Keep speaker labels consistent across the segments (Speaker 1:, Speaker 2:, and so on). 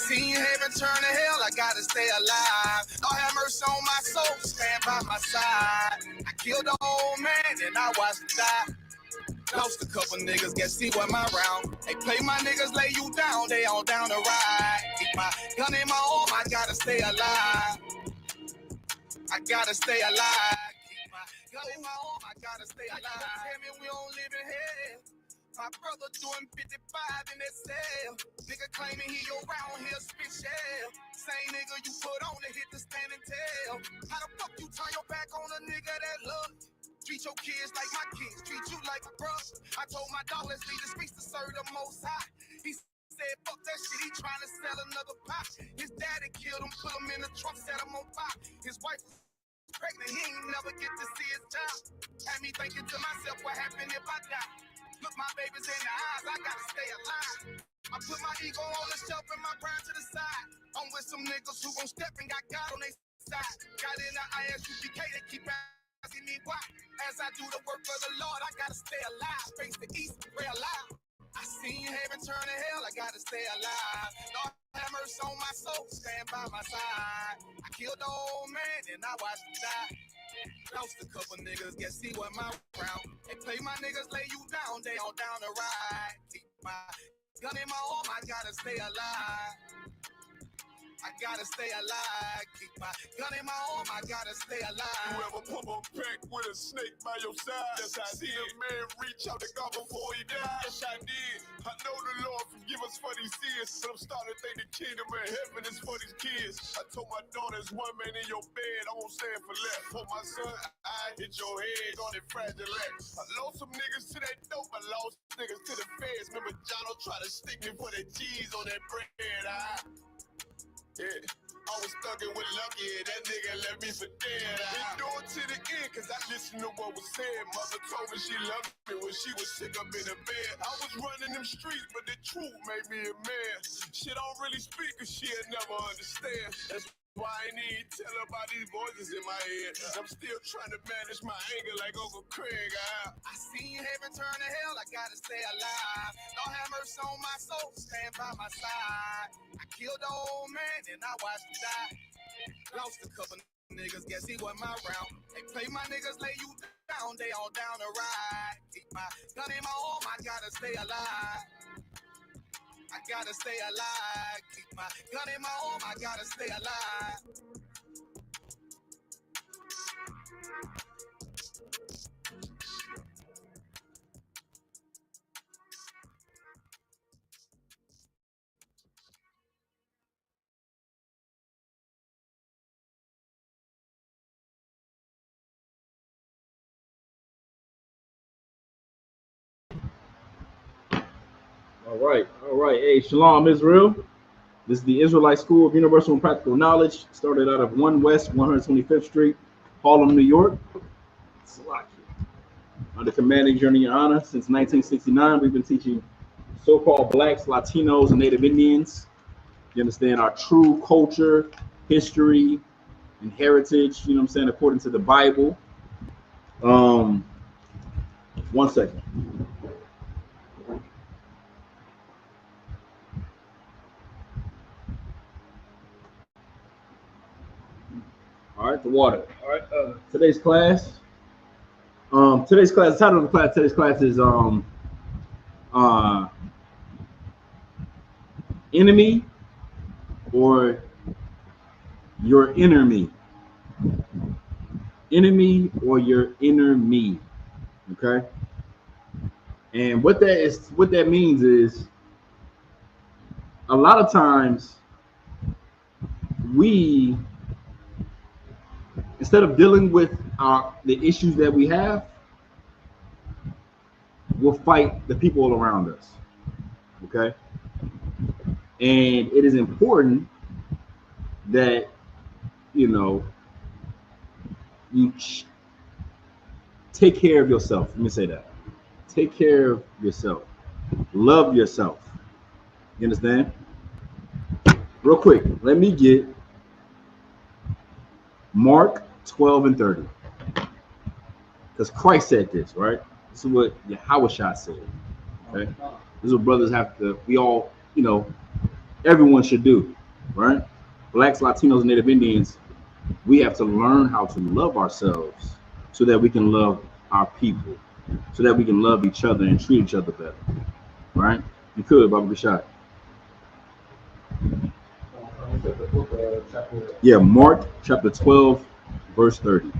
Speaker 1: seen heaven turn to hell, I gotta stay alive. Lord have mercy on my soul, stand by my side. I killed the old man and I watched him die. Lost a couple niggas, guess see what my round. They play my niggas, lay you down, they all down to ride. Keep my gun in my arm, I gotta stay alive. I gotta stay alive. Keep my gun in my arm, I gotta stay alive. Tell me we don't live in hell. My brother doing 55 in that cell. Nigga claiming he around here spit shell. Same nigga you put on to hit the stand and tell. How the fuck you turn your back on a nigga that love? Treat your kids like my kids, treat you like a bro. I told my dog, let's leave the streets to serve the most high. He said, fuck that shit, he trying to sell another pot. His daddy killed him, put him in the trunk, set him on fire. His wife was pregnant, he ain't never get to see his child. Had me thinking to myself, what happened if I die? Look my babies in the eyes, I gotta stay alive. I put my ego on the shelf and my pride to the side. I'm with some niggas who gon' step and got God on their side. Got in the ISUPK, they keep asking me why. As I do the work of the Lord, I gotta stay alive. Face the east, pray alive. I seen heaven turn to hell, I gotta stay alive. Lord have mercy on my soul, stand by my side. I killed the old man and I watched him die. Lost a couple niggas, guess see what my round. They play my niggas, lay you down, they all down to ride. Keep my gun in my arm, I gotta stay alive. I gotta stay alive. Keep my gun in my arm, I gotta stay alive.
Speaker 2: You ever pump a pack with a snake by your side? Yes, I see a man reach out to God before he died. Yes, I did. I know the Lord forgive us for these sins, but I'm starting to think the kingdom of heaven is for these kids. I told my daughter, there's one man in your bed, I won't stand for left. For my son, I hit your head on that fragile legs. I lost some niggas to that dope, I lost niggas to the feds. Remember Jono tried to stick me for that cheese on that bread. Yeah, I was thugging with Lucky and that nigga left me for dead. Endure to the end, cause I listened to what was said. Mother told me she loved me when she was sick up in the bed. I was running them streets, but the truth made me a man. She don't really speak cause she'll never understand. That's why I need to tell her about these voices in my head. I'm still trying to manage my anger like Uncle Craig.
Speaker 1: I seen heaven turn to hell, I gotta stay alive. Lord have mercy on my soul, stand by my side. I killed the old man and I watched him die. Lost a couple niggas, guess he wasn't my round. They play my niggas, lay you down, they all down to ride. Keep my gun in my arm, I gotta stay alive. I gotta stay alive. Keep my gun in my arm, I gotta stay alive.
Speaker 3: All right. Hey, Shalom, Israel. This is the Israelite School of Universal and Practical Knowledge. Started out of 1 West 125th Street, Harlem, New York. Under commanding Journey Your Honor since 1969, we've been teaching so-called blacks, Latinos, and Native Indians. You understand our true culture, history, and heritage. You know what I'm saying? According to the Bible. 1 second. All right, the water. All right, today's class. The title of the class, today's class is enemy or your inner me. Enemy or your inner me. Okay. And what that means is a lot of times we, instead of dealing with the issues that we have, we'll fight the people around us. Okay. And it is important that, you know, you take care of yourself. Let me say that. Take care of yourself. Love yourself. You understand? Real quick, let me get Mark 12:30. Because Christ said this, right? This is what Yahushua said. Okay? This is what brothers have to, we all, you know, everyone should do. right? Blacks, Latinos, and Native Indians, we have to learn how to love ourselves so that we can love our people, so that we can love each other and treat each other better, right? You could, Baba Rashad. Yeah, Mark chapter 12, verse 30.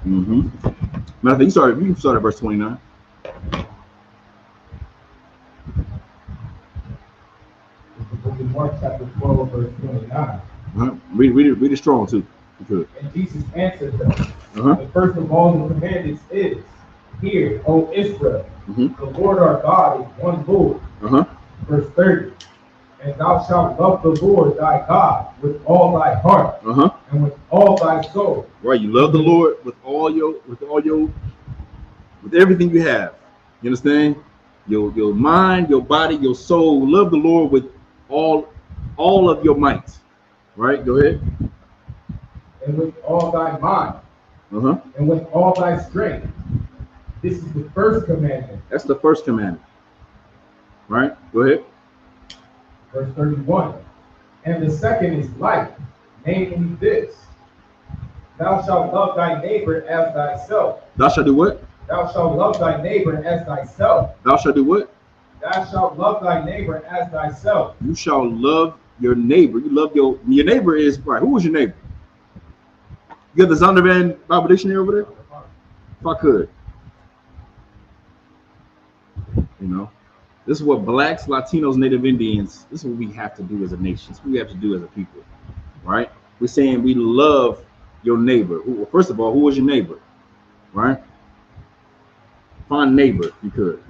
Speaker 3: Mm-hmm. Matter of fact, you can start at verse 29.
Speaker 4: Mark chapter 12, verse 29.
Speaker 3: Read it strong too. You could.
Speaker 4: And Jesus answered them, the first of all the commandments is, Hear, O Israel, the Lord our God is one Lord. Verse 30. And thou shalt love the Lord thy God with all thy heart and with all thy soul.
Speaker 3: Right, you love the Lord with everything you have. You understand? Your mind, your body, your soul. Love the Lord with all of your might. Right? Go ahead.
Speaker 4: And with all thy mind. And with all thy strength. This is the first commandment.
Speaker 3: That's the first commandment. Right? Go ahead.
Speaker 4: Verse 31. And the second is like, namely this: Thou shalt love thy neighbor as thyself.
Speaker 3: Thou shalt do what?
Speaker 4: Thou shalt love thy neighbor as thyself.
Speaker 3: Thou shalt do what?
Speaker 4: Thou shalt love thy neighbor as thyself.
Speaker 3: You shall love your neighbor. You love your neighbor is right. Who was your neighbor? You got the Zondervan Bible Dictionary over there? If I could. You know, this is what Blacks, Latinos, Native Indians, this is what we have to do as a nation. This is what we have to do as a people, right? We're saying we love your neighbor. Well, first of all, who is your neighbor, right? Find neighbor if you could,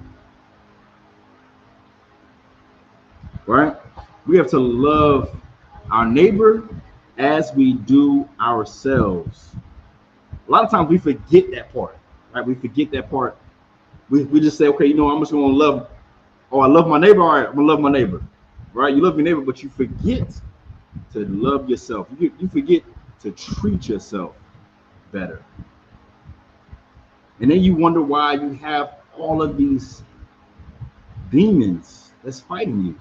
Speaker 3: right? We have to love our neighbor as we do ourselves. A lot of times we forget that part, right? We forget that part. We just say, okay, you know, I'm just going to love, oh, I love my neighbor. All right, I'm going to love my neighbor, right? You love your neighbor, but you forget to love yourself. You forget to treat yourself better. And then you wonder why you have all of these demons that's fighting you,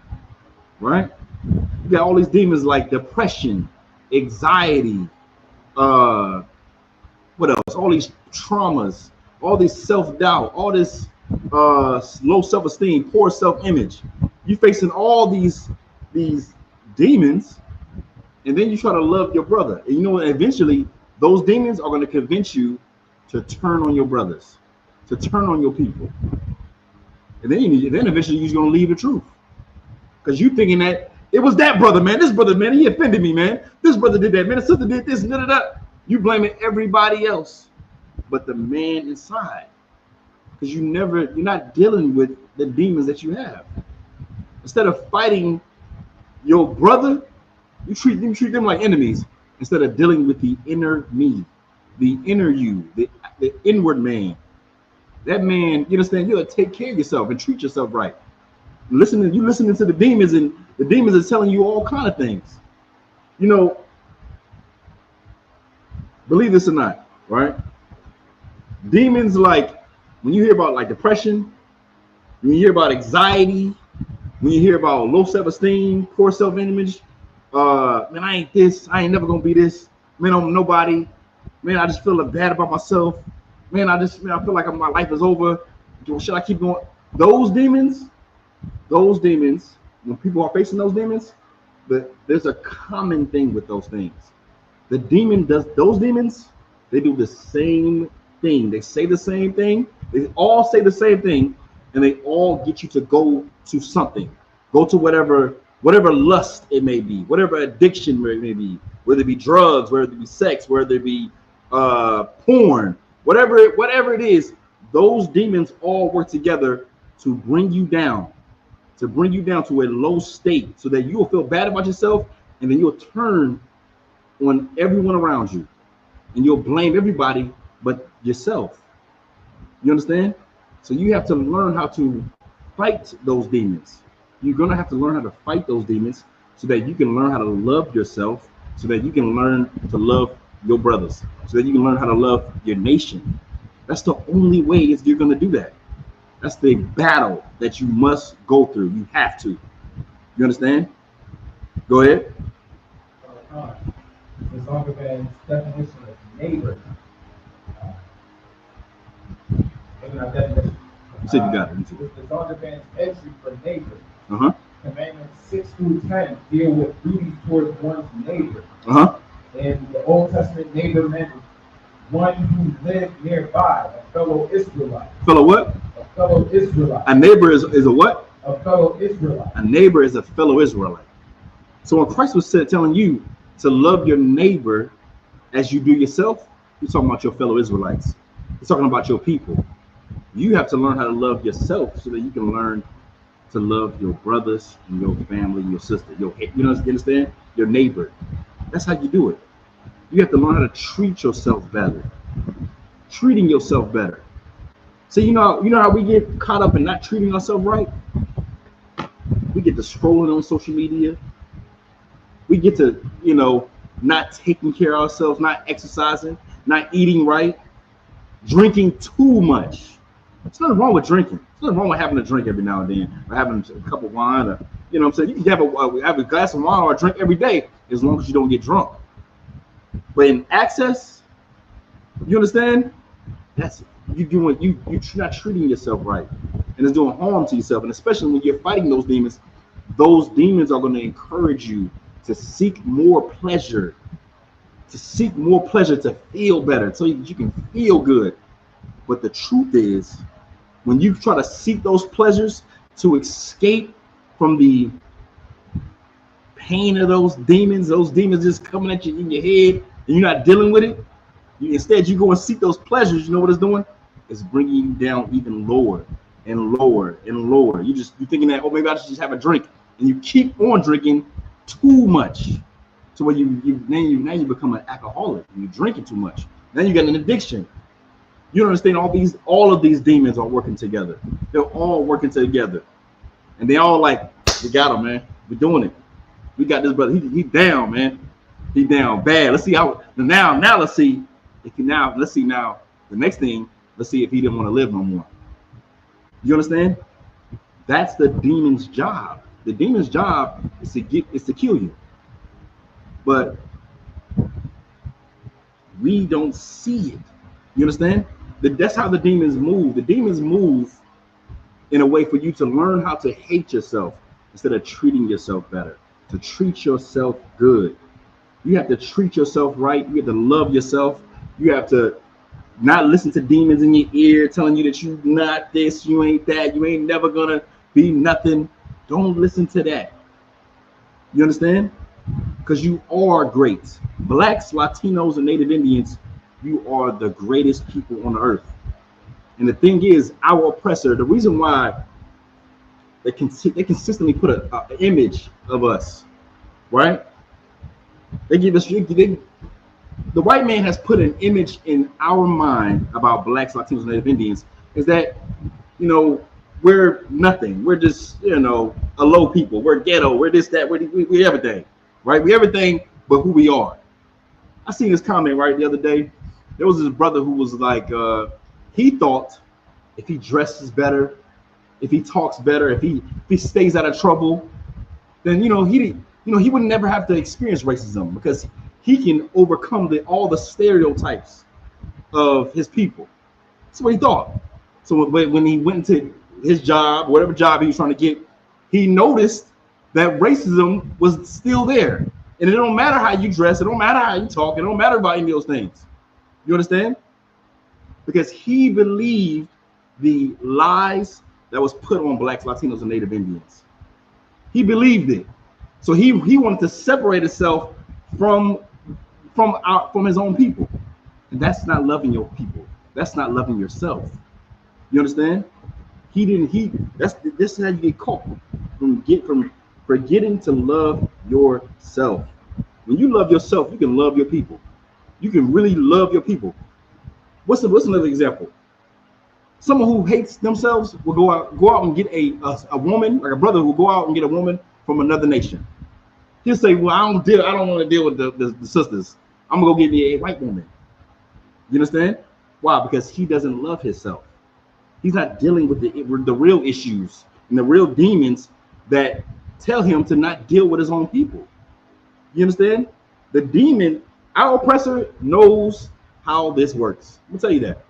Speaker 3: right? You got all these demons like depression, anxiety, what else? All these traumas, all this self-doubt, all this low self-esteem, poor self-image. You're facing all these demons, and then you try to love your brother. And you know, eventually those demons are going to convince you to turn on your brothers, to turn on your people. And then eventually you're going to leave the truth. Because you're thinking that it was that brother, man. This brother, man, he offended me, man. This brother did that, man. The sister did this, and da. You blaming everybody else but the man inside, because you're not dealing with the demons that you have. Instead of fighting your brother, you treat them like enemies instead of dealing with the inner me, the inner you, the inward man. That man, you understand, you gotta take care of yourself and treat yourself right. You listening to the demons, and the demons are telling you all kind of things. You know, believe this or not, right? Demons, like when you hear about like depression, when you hear about anxiety, when you hear about low self-esteem, poor self-image, man, I ain't this, I ain't never gonna be this, man, I'm nobody, man, I just feel bad about myself, man, I feel like my life is over, should I keep going? Those demons, when people are facing those demons, there's a common thing with those things. Those demons, they do the same thing. They say the same thing. They all say the same thing, and they all get you to go to something. Go to whatever lust it may be, whatever addiction it may be, whether it be drugs, whether it be sex, whether it be porn, whatever it is. Those demons all work together to bring you down, to a low state, so that you will feel bad about yourself, and then you'll turn on everyone around you, and you'll blame everybody but yourself. You understand? So you have to learn how to fight those demons. You're gonna have to learn how to fight those demons so that you can learn how to love yourself, so that you can learn to love your brothers, so that you can learn how to love your nation. That's the only way you're gonna do that. That's the battle that you must go through. You have to. You understand? Go ahead.
Speaker 4: The Zondervan's definition of neighbor. Maybe not definition.
Speaker 3: See if you got it.
Speaker 4: The Zondervan's entry for neighbor.
Speaker 3: Uh-huh.
Speaker 4: Commandments 6 through 10 deal with duties towards one's neighbor.
Speaker 3: Uh-huh.
Speaker 4: In the Old Testament, neighbor meant one who lived nearby, a fellow Israelite.
Speaker 3: Fellow what?
Speaker 4: A fellow Israelite.
Speaker 3: A neighbor is a what?
Speaker 4: A fellow Israelite.
Speaker 3: A neighbor is a fellow Israelite. So when Christ was telling you to love your neighbor as you do yourself, he's talking about your fellow Israelites. He's talking about your people. You have to learn how to love yourself so that you can learn to love your brothers and your family, your sister, you understand? Your neighbor. That's how you do it. You have to learn how to treat yourself better. Treating yourself better. So you know how we get caught up in not treating ourselves right? We get to scrolling on social media. We get to, not taking care of ourselves, not exercising, not eating right, drinking too much. There's nothing wrong with drinking. There's nothing wrong with having a drink every now and then, or having a cup of wine, or you know what I'm saying. You can have a glass of wine or a drink every day as long as you don't get drunk. But in excess, you understand? That's you're not treating yourself right, and it's doing harm to yourself. And especially when you're fighting those demons are going to encourage you to seek more pleasure, to feel better, so you can feel good. But the truth is, when you try to seek those pleasures to escape from the pain of those demons just coming at you in your head, and you're not dealing with it, instead you go and seek those pleasures. You know what it's doing? It's bringing you down even lower and lower and lower. You're thinking that, oh, maybe I should just have a drink, and you keep on drinking too much, so when you become an alcoholic. And you're drinking too much. Then you get an addiction. You understand? All of these demons are working together. They're all working together, and they all like, we got him, man. We're doing it. We got this brother. He down, man. He down bad. Let's see how now. Let's see. Let's see now. The next thing. Let's see if he didn't want to live no more. You understand? That's the demon's job. The demon's job is to kill you. But we don't see it. You understand? That's how the demons move. The demons move in a way for you to learn how to hate yourself instead of treating yourself better. To treat yourself good. You have to treat yourself right. You have to love yourself. You have to not listen to demons in your ear telling you that you're not this, you ain't that, you ain't never gonna be nothing. Don't listen to that. You understand? Because you are great. Blacks, Latinos, and Native Indians, you are the greatest people on earth. And the thing is, our oppressor, the reason why they consistently put an image of us, right? They give us, the white man has put an image in our mind about Blacks, Latinos, and Native Indians, is that, we're nothing. We're just, a low people. We're ghetto. We're this, that. We're everything, right? We're everything but who we are. I seen this comment right the other day. There was this brother who was like, he thought if he dresses better, if he talks better, if he stays out of trouble, then he would never have to experience racism because he can overcome all the stereotypes of his people. That's what he thought. So when he went into his job, whatever job he was trying to get, he noticed that racism was still there. And it don't matter how you dress, it don't matter how you talk, it don't matter about any of those things. You understand? Because he believed the lies that was put on Blacks, Latinos, and Native Indians. He believed it. So he wanted to separate himself from his own people. And that's not loving your people. That's not loving yourself. You understand? This is how you get caught from forgetting to love yourself. When you love yourself, you can love your people. You can really love your people. What's another example? Someone who hates themselves will go out and get a woman, like a brother who will go out and get a woman from another nation. He'll say, well, I don't want to deal with the sisters. I'm gonna go get me a white woman. You understand? Why? Because he doesn't love himself. He's not dealing with the real issues and the real demons that tell him to not deal with his own people. You understand? The demon, our oppressor, knows how this works. Let me tell you that.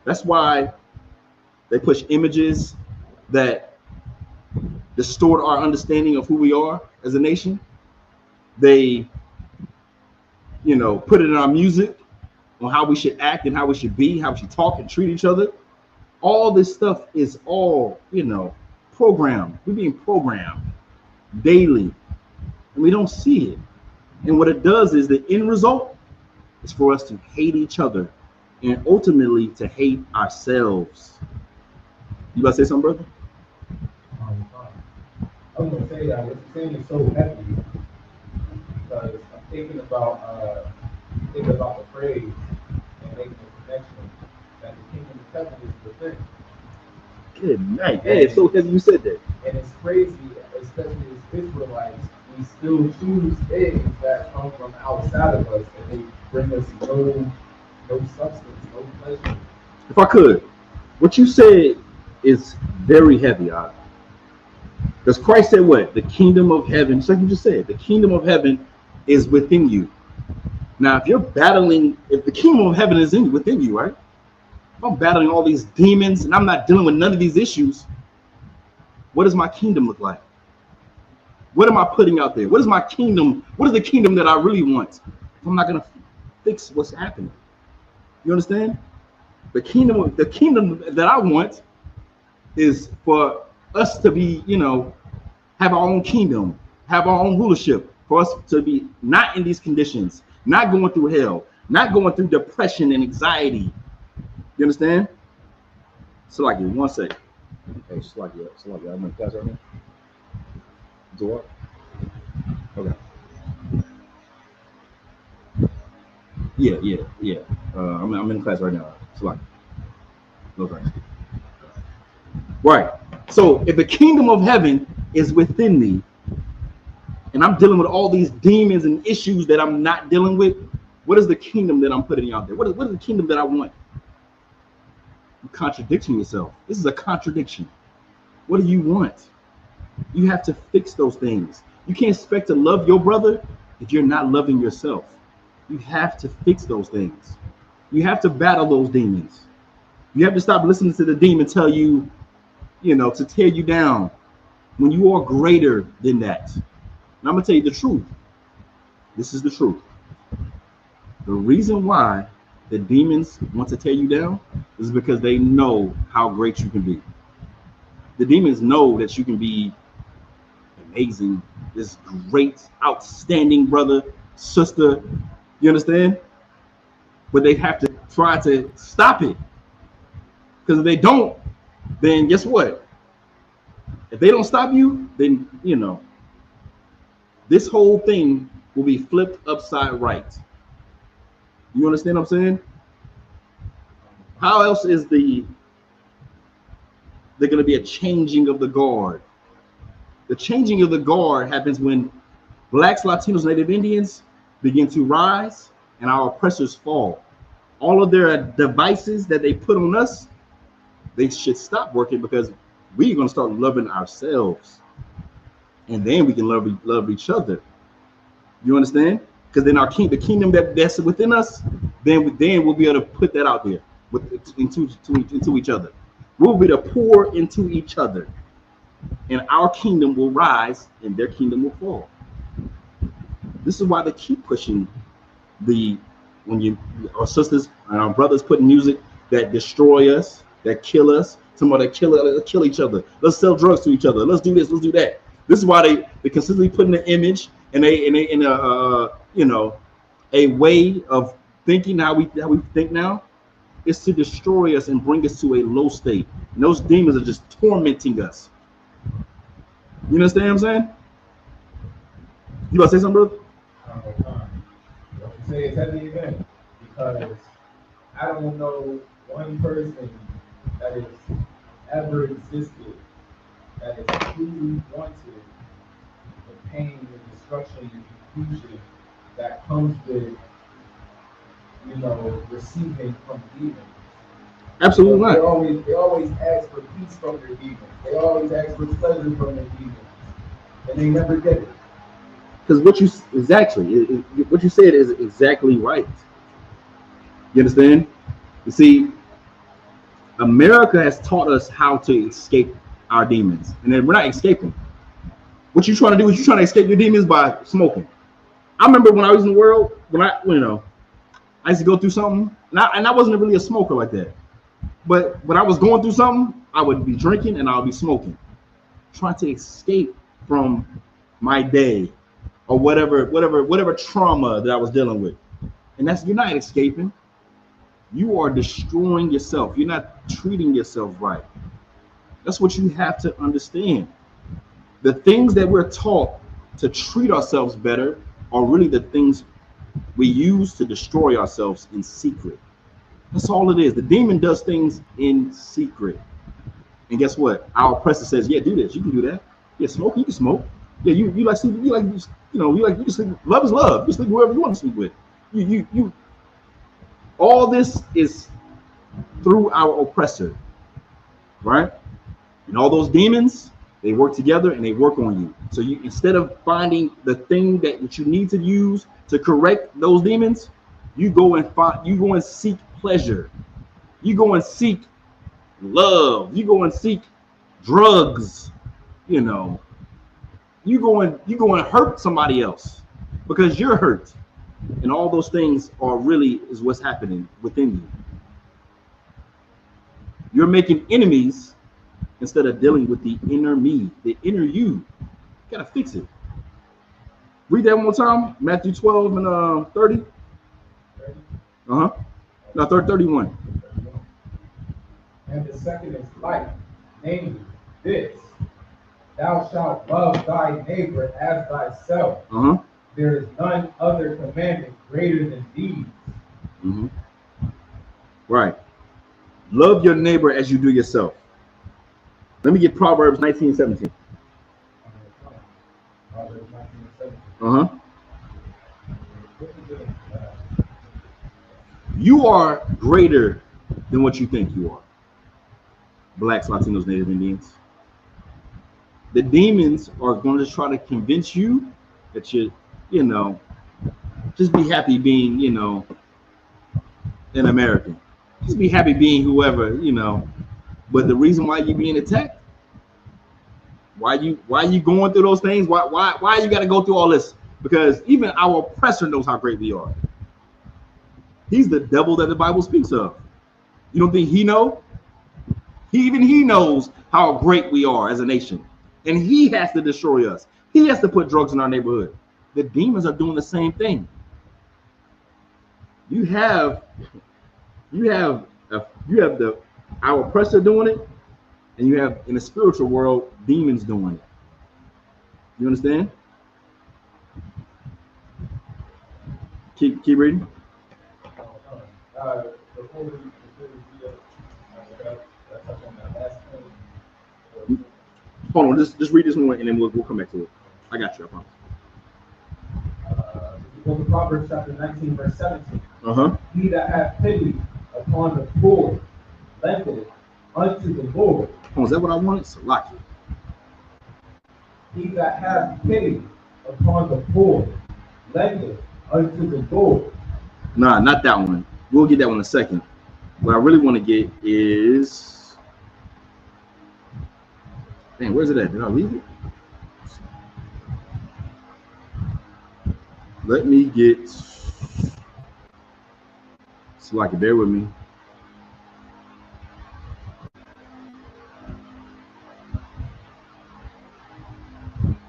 Speaker 3: That's why they push images that distort our understanding of who we are as a nation. They, put it in our music on how we should act and how we should be, how we should talk and treat each other. All this stuff is all, programmed. We're being programmed daily, and we don't see it. And what it does is the end result is for us to hate each other and ultimately to hate ourselves. You about to say something, brother?
Speaker 4: I was going to say that what you're saying is so heavy because I'm thinking about the phrase and making a connection that the kingdom of heaven is within.
Speaker 3: Good night. Hey, it's so heavy you said that.
Speaker 4: And it's crazy, especially as Israelites, we still choose things that come from outside of us and they bring us no substance, no pleasure.
Speaker 3: If I could, what you said is very heavy, because Christ said what? The kingdom of heaven, just like you just said, the kingdom of heaven is within you. Now, if you're battling, if the kingdom of heaven is within you, right? If I'm battling all these demons and I'm not dealing with none of these issues, what does my kingdom look like? What am I putting out there? What is my kingdom? What is the kingdom that I really want? If I'm not going to fix what's happening. You understand? The kingdom that I want is for us to be, have our own kingdom, have our own rulership, for us to be not in these conditions, not going through hell, not going through depression and anxiety. You understand? So like you, 1 second. Hey, Slakia, I'm in class right now. Door. Okay. Yeah. I'm in class right now. Slakia. Okay. Right. So if the kingdom of heaven is within me, and I'm dealing with all these demons and issues that I'm not dealing with, what is the kingdom that I'm putting out there? What is the kingdom that I want? You're contradicting yourself. This is a contradiction. What do you want? You have to fix those things. You can't expect to love your brother if you're not loving yourself. You have to fix those things. You have to battle those demons. You have to stop listening to the demon tell you, to tear you down when you are greater than that. And I'm going to tell you the truth. This is the truth. The reason why the demons want to tear you down is because they know how great you can be. The demons know that you can be amazing, this great, outstanding brother, sister. You understand? But they have to try to stop it. Because if they don't, then guess what? If they don't stop you, then, this whole thing will be flipped upside right. You understand what I'm saying? How else is there going to be a changing of the guard? The changing of the guard happens when Blacks, Latinos, Native Indians begin to rise and our oppressors fall. All of their devices that they put on us, they should stop working because we're going to start loving ourselves. And then we can love each other. You understand? Because then the kingdom that's within us, then we'll be able to put that out there into each other. We'll be able to pour into each other. And our kingdom will rise and their kingdom will fall. This is why they keep pushing our sisters and our brothers put music that destroy us, that kill us, somebody that kill each other. Let's sell drugs to each other. Let's do this, let's do that. This is why they consistently put in an image and a way of thinking how we think now is to destroy us and bring us to a low state. And those demons are just tormenting us. You understand what I'm saying? You want to say something, brother?
Speaker 4: What you say is heavy again, because I don't know one person that has ever existed that has truly wanted the pain, the destruction, the confusion that comes with, receiving from demons.
Speaker 3: Absolutely not.
Speaker 4: They always ask for peace from their demons. They always ask for pleasure from their demons, and they never get it.
Speaker 3: Because what you what you said is exactly right. You understand? You see, America has taught us how to escape our demons, and then we're not escaping. What you trying to do is you're trying to escape your demons by smoking. I remember when I was in the world, I used to go through something, and I wasn't really a smoker like that. But when I was going through something, I would be drinking and I would be smoking, trying to escape from my day or whatever trauma that I was dealing with. And you're not escaping. You are destroying yourself. You're not treating yourself right. That's what you have to understand. The things that we're taught to treat ourselves better are really the things we use to destroy ourselves in secret. That's all it is. The demon does things in secret. And guess what? Our oppressor says, yeah, do this. You can do that. Yeah, smoke. You can smoke. Yeah, you like sleep. You can sleep. Love is love. You sleep whoever you want to sleep with. You. All this is through our oppressor, right? And all those demons, they work together and they work on you. So you, instead of finding the thing that you need to use to correct those demons, you go and seek pleasure. You go and seek love. You go and seek drugs. You go and hurt somebody else because you're hurt. And all those things is what's happening within you. You're making enemies instead of dealing with the inner me, the inner you. You gotta fix it. Read that one more time. Matthew 12 and 30. No, 31.
Speaker 4: And the second is like, namely this: thou shalt love thy neighbor as thyself. There is none other commandment greater than these.
Speaker 3: Right. Love your neighbor as you do yourself. Let me get Proverbs 19 and 17.
Speaker 4: Proverbs 19 and 17.
Speaker 3: You are greater than what you think you are. Blacks, Latinos, Native Indians. The demons are going to try to convince you that just be happy being, an American. Just be happy being whoever, But the reason why you're being attacked, why you going through those things? Why you got to go through all this? Because even our oppressor knows how great we are. He's the devil that the Bible speaks of. You don't think he know? He knows how great we are as a nation, and he has to destroy us. He has to put drugs in our neighborhood. The demons are doing the same thing. You have our oppressor doing it, and you have in the spiritual world demons doing it. You understand? Keep reading. Hold on, just read this one and then we'll come back to it. I got you, I promise.
Speaker 4: Book of Proverbs chapter 19, verse 17. He that hath pity upon the poor lendeth unto the Lord.
Speaker 3: Oh, is that what I wanted? Salaki.
Speaker 4: He that hath pity upon the poor lendeth unto the Lord.
Speaker 3: Nah, not that one. We'll get that one in a second. What I really want to get is, dang, where's it at? Did I leave it? Let me get, Salaki, bear with me.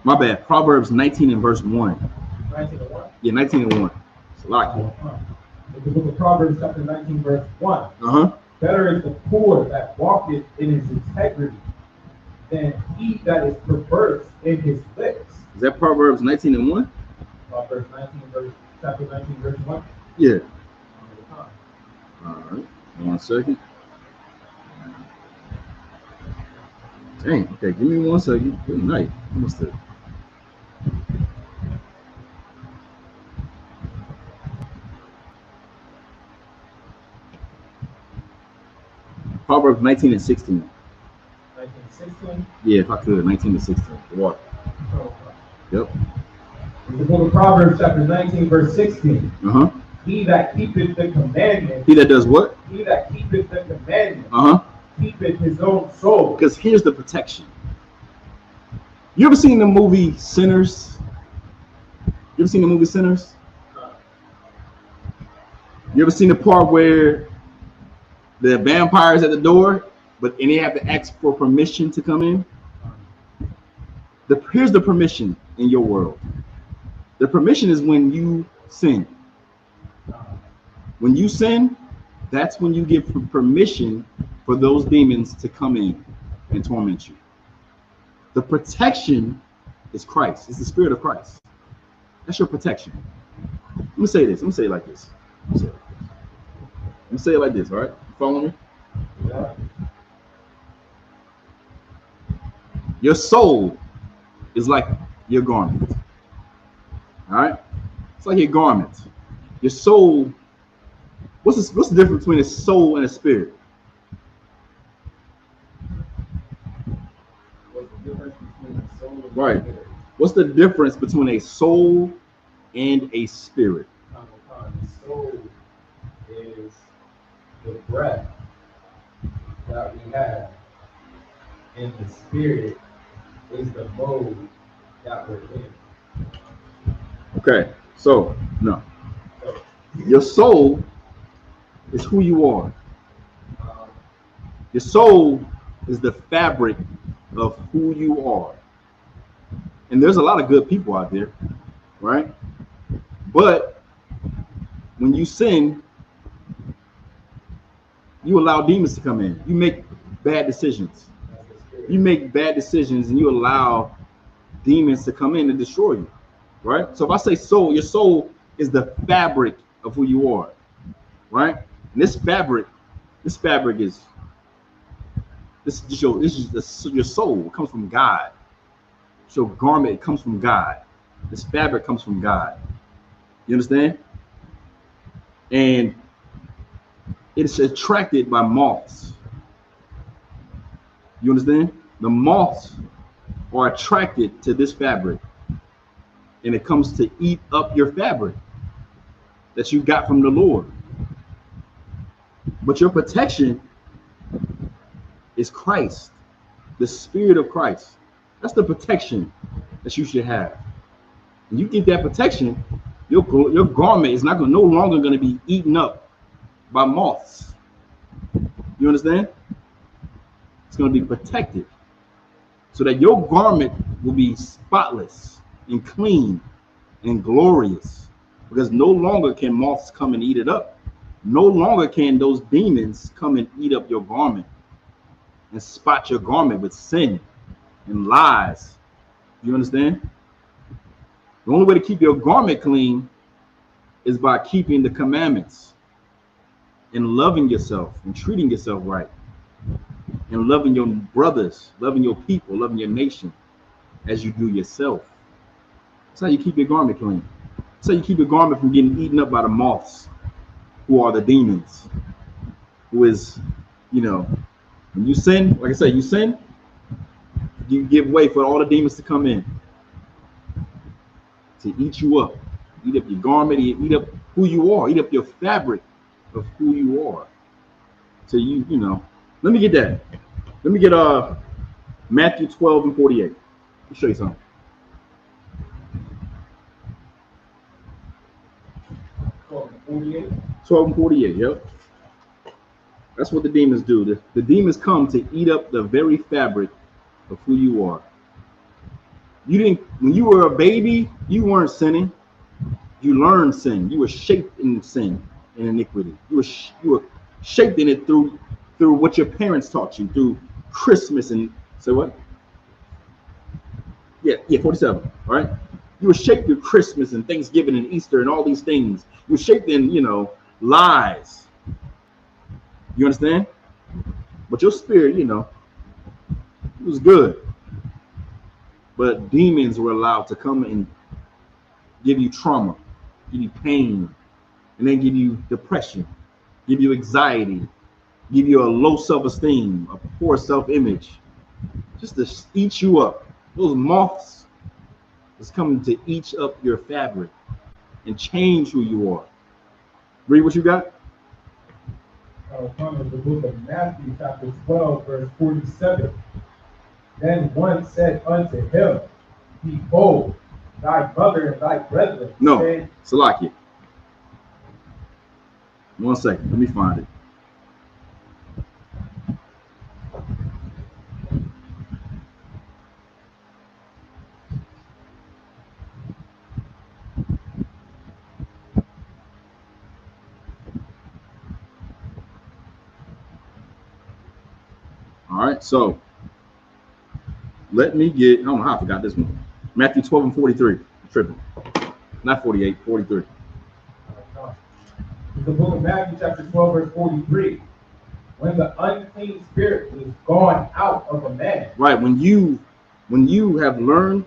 Speaker 3: My bad. Proverbs 19 and verse 1.
Speaker 4: 19 and 1?
Speaker 3: Yeah, 19 and 1. Salaki.
Speaker 4: The book of Proverbs chapter 19, verse 1. Better is the poor that walketh in his integrity than he that is perverse in his lips.
Speaker 3: Is that Proverbs 19 and 1?
Speaker 4: Proverbs 19, chapter 19, verse 1.
Speaker 3: Yeah. All right. 1 second. Dang. Okay, give me 1 second. Good night. What's that? Proverbs 19 and 16.
Speaker 4: 19 and 16?
Speaker 3: Yeah, if I could. 19 and 16. Water.
Speaker 4: Oh,
Speaker 3: yep.
Speaker 4: Read The book of Proverbs, chapter 19, verse 16.
Speaker 3: Uh-huh.
Speaker 4: He that keepeth the commandment.
Speaker 3: He that does what?
Speaker 4: He that keepeth the commandment.
Speaker 3: Uh-huh.
Speaker 4: Keepeth his own soul.
Speaker 3: Because here's the protection. You ever seen the movie Sinners? You ever seen the movie Sinners? You ever seen the part where the vampire's at the door, and they have to ask for permission to come in? Here's the permission in your world. The permission is when you sin. When you sin, that's when you give permission for those demons to come in and torment you. The protection is Christ. It's the Spirit of Christ. That's your protection. Let me say this. Let me say it like this. Let me say it like this, all right? You follow me?
Speaker 4: Yeah.
Speaker 3: Your soul is like your garment. All right? It's like your garment. Your soul, what's the difference between a soul and a spirit?
Speaker 4: What's the difference between a soul and
Speaker 3: Right.
Speaker 4: a spirit?
Speaker 3: What's the difference between a soul and a spirit?
Speaker 4: The soul is the breath that we have, and the spirit is the mode that we're in.
Speaker 3: Okay, so no. Your soul is who you are. Your soul is the fabric of who you are. And there's a lot of good people out there, right? But when you sin, you allow demons to come in. You make bad decisions. You make bad decisions and you allow demons to come in and destroy you, right? So if I say soul, your soul is the fabric of who you are, right? And this fabric is your soul. It comes from God. So garment comes from God. This fabric comes from God. You understand? And it's attracted by moths. You understand? The moths are attracted to this fabric, and it comes to eat up your fabric that you got from the Lord. But your protection is Christ, the Spirit of Christ. That's the protection that you should have. When you get that protection, your garment is no longer going to be eaten up by moths. You understand? It's going to be protected so that your garment will be spotless and clean and glorious, because no longer can moths come and eat it up. No longer can those demons come and eat up your garment and spot your garment with sin and lies. You understand? The only way to keep your garment clean is by keeping the commandments and loving yourself and treating yourself right and loving your brothers, loving your people, loving your nation as you do yourself. That's how you keep your garment clean. That's how you keep your garment from getting eaten up by the moths, who are the demons. Who is, when you sin, like I said, you sin, you give way for all the demons to come in to eat you up, eat up your garment, eat up who you are, eat up your fabric of who you are. So let me get that. Let me get Matthew 12 and 48. Let me show you something. 12 and 48, yep. That's what the demons do. The demons come to eat up the very fabric of who you are. When you were a baby, you weren't sinning. You learned sin. You were shaped in sin and iniquity. You were shaped in it through what your parents taught you, through Christmas and say what? Yeah, 47, all right? You were shaped through Christmas and Thanksgiving and Easter and all these things. You were shaped in, lies. You understand? But your spirit, it was good. But demons were allowed to come and give you trauma, give you pain, and then give you depression, give you anxiety, give you a low self-esteem, a poor self-image, just to eat you up. Those moths It's coming to each up your fabric and change who you are. Read what you got.
Speaker 4: From the book of Matthew, chapter 12, verse 47. Then one said unto him, Behold, thy mother and thy brethren.
Speaker 3: No,
Speaker 4: said,
Speaker 3: Salakia. 1 second, let me find it. All right, so let me get, I don't know how I forgot this one. Matthew 12 and 43. I'm tripping. Not 48, 43.
Speaker 4: The book of Matthew, chapter 12, verse 43. When the unclean spirit is gone out of a man.
Speaker 3: Right, when you have learned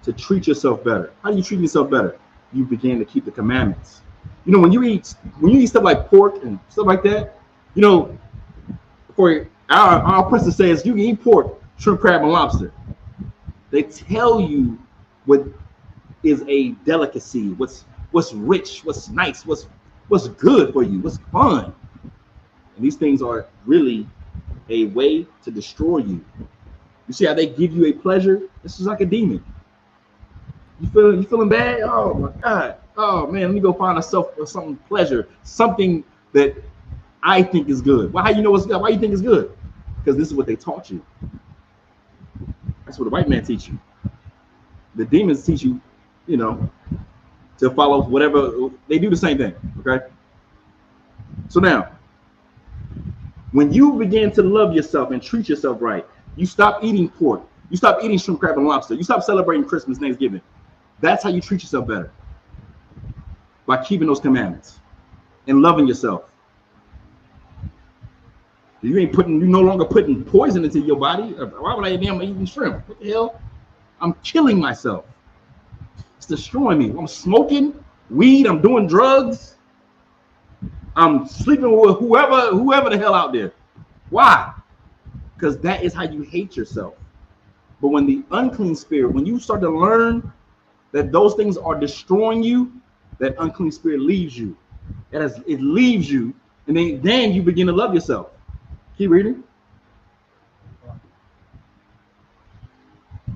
Speaker 3: to treat yourself better. How do you treat yourself better? You begin to keep the commandments. You know, when you eat stuff like pork and stuff like that, you know, for our principle says you can eat pork, shrimp, crab, and lobster. They tell you what is a delicacy, what's rich, what's nice, what's good for you, what's fun. And these things are really a way to destroy you. You see how they give you a pleasure? This is like a demon. You feeling bad? Oh my God. Oh man, let me go find something pleasure, something that I think is good. Well, how you know it's good? Why you think it's good? Because this is what they taught you. That's what the white man teach you. The demons teach you, you know, to follow whatever. They do the same thing, okay? So now, when you begin to love yourself and treat yourself right, you stop eating pork. You stop eating shrimp, crab, and lobster. You stop celebrating Christmas, Thanksgiving. That's how you treat yourself better. By keeping those commandments and loving yourself. You no longer putting poison into your body. Why would I be eating shrimp? What the hell? I'm killing myself. It's destroying me. I'm smoking weed. I'm doing drugs. I'm sleeping with whoever the hell out there. Why? Because that is how you hate yourself. But when the unclean spirit, when you start to learn that those things are destroying you, that unclean spirit leaves you. It leaves you, and then you begin to love yourself. Keep reading.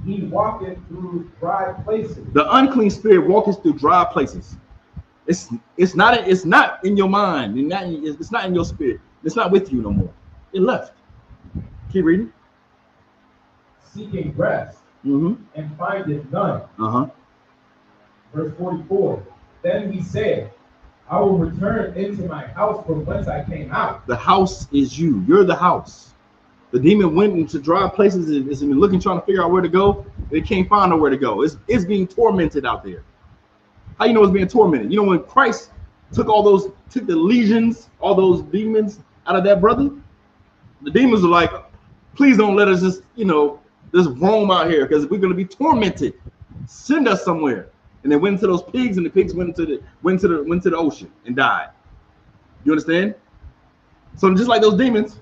Speaker 4: He walketh through dry places.
Speaker 3: The unclean spirit walks through dry places. It's not in your mind. It's not in your spirit. It's not with you no more. It left. Keep reading.
Speaker 4: Seeking rest and findeth none. Verse 44. Then he said, I will return into my house from whence I came out.
Speaker 3: The house is you. You're the house. The demon went into dry places and is looking, trying to figure out where to go. They can't find nowhere to go. It's being tormented out there. How you know it's being tormented? You know, when Christ took the legions, all those demons out of that brother, the demons are like, please don't let us just roam out here because we're going to be tormented. Send us somewhere. And they went into those pigs, and the pigs went into the ocean and died. You understand? So just like those demons,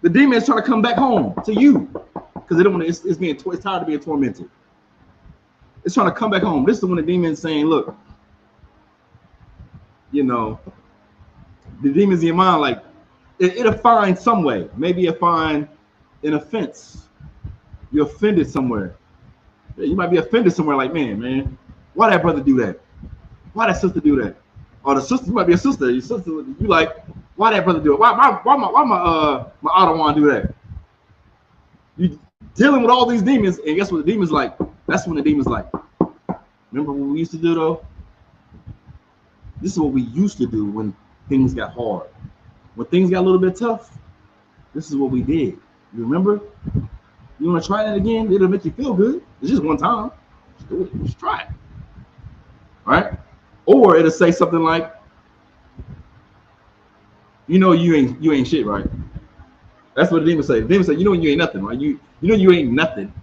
Speaker 3: the demons trying to come back home to you because they don't want to. It's tired of being tormented. It's trying to come back home. This is when the demon's saying, "Look, the demons in your mind, like it'll find some way. Maybe it'll find an offense. You're offended somewhere. You might be offended somewhere. Like, man." Why that brother do that? Why that sister do that? Or the sister might be a sister. Your sister, you like, why that brother do it? Why my Ottawa do that? You dealing with all these demons, and guess what the demons like? That's when the demons like. Remember what we used to do though? This is what we used to do when things got hard. When things got a little bit tough, this is what we did. You remember? You want to try that again? It'll make you feel good. It's just one time. Just do it. Just try it. Right? Or it'll say something like, you ain't shit, right? That's what the demon say. The demon say, you ain't nothing, right? You ain't nothing.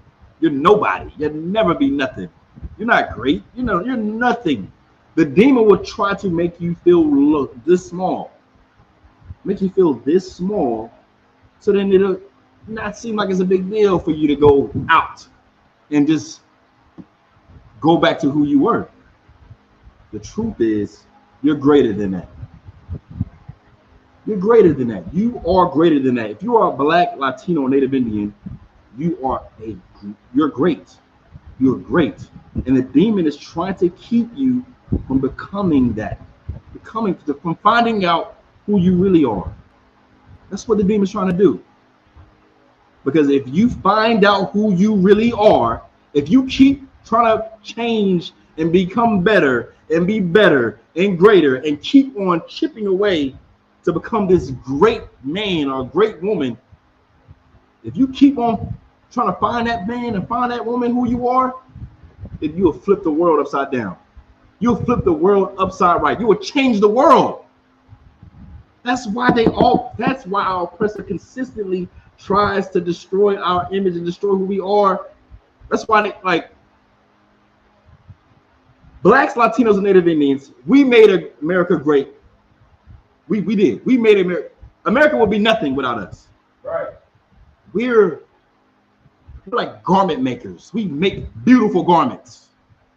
Speaker 3: You're nobody. You'll never be nothing. You're not great. You're nothing. The demon will try to make you feel this small. Make you feel this small, so then it'll not seem like it's a big deal for you to go out and just go back to who you were. The truth is, you're greater than that. You're greater than that. You are greater than that. If you are a Black, Latino, Native Indian, you're great. You're great. And the demon is trying to keep you from becoming that, from finding out who you really are. That's what the demon's trying to do. Because if you find out who you really are, if you keep trying to change and become better and be better and greater and keep on chipping away to become this great man or great woman, if you keep on trying to find that man and find that woman who you are, then you'll flip the world upside down. You'll flip the world upside right. You will change the world. That's why our oppressor consistently tries to destroy our image and destroy who we are. That's why they, like, Blacks, Latinos, and Native Indians, we made America great. We did. We made America. America would be nothing without us.
Speaker 4: Right.
Speaker 3: We're like garment makers. We make beautiful garments.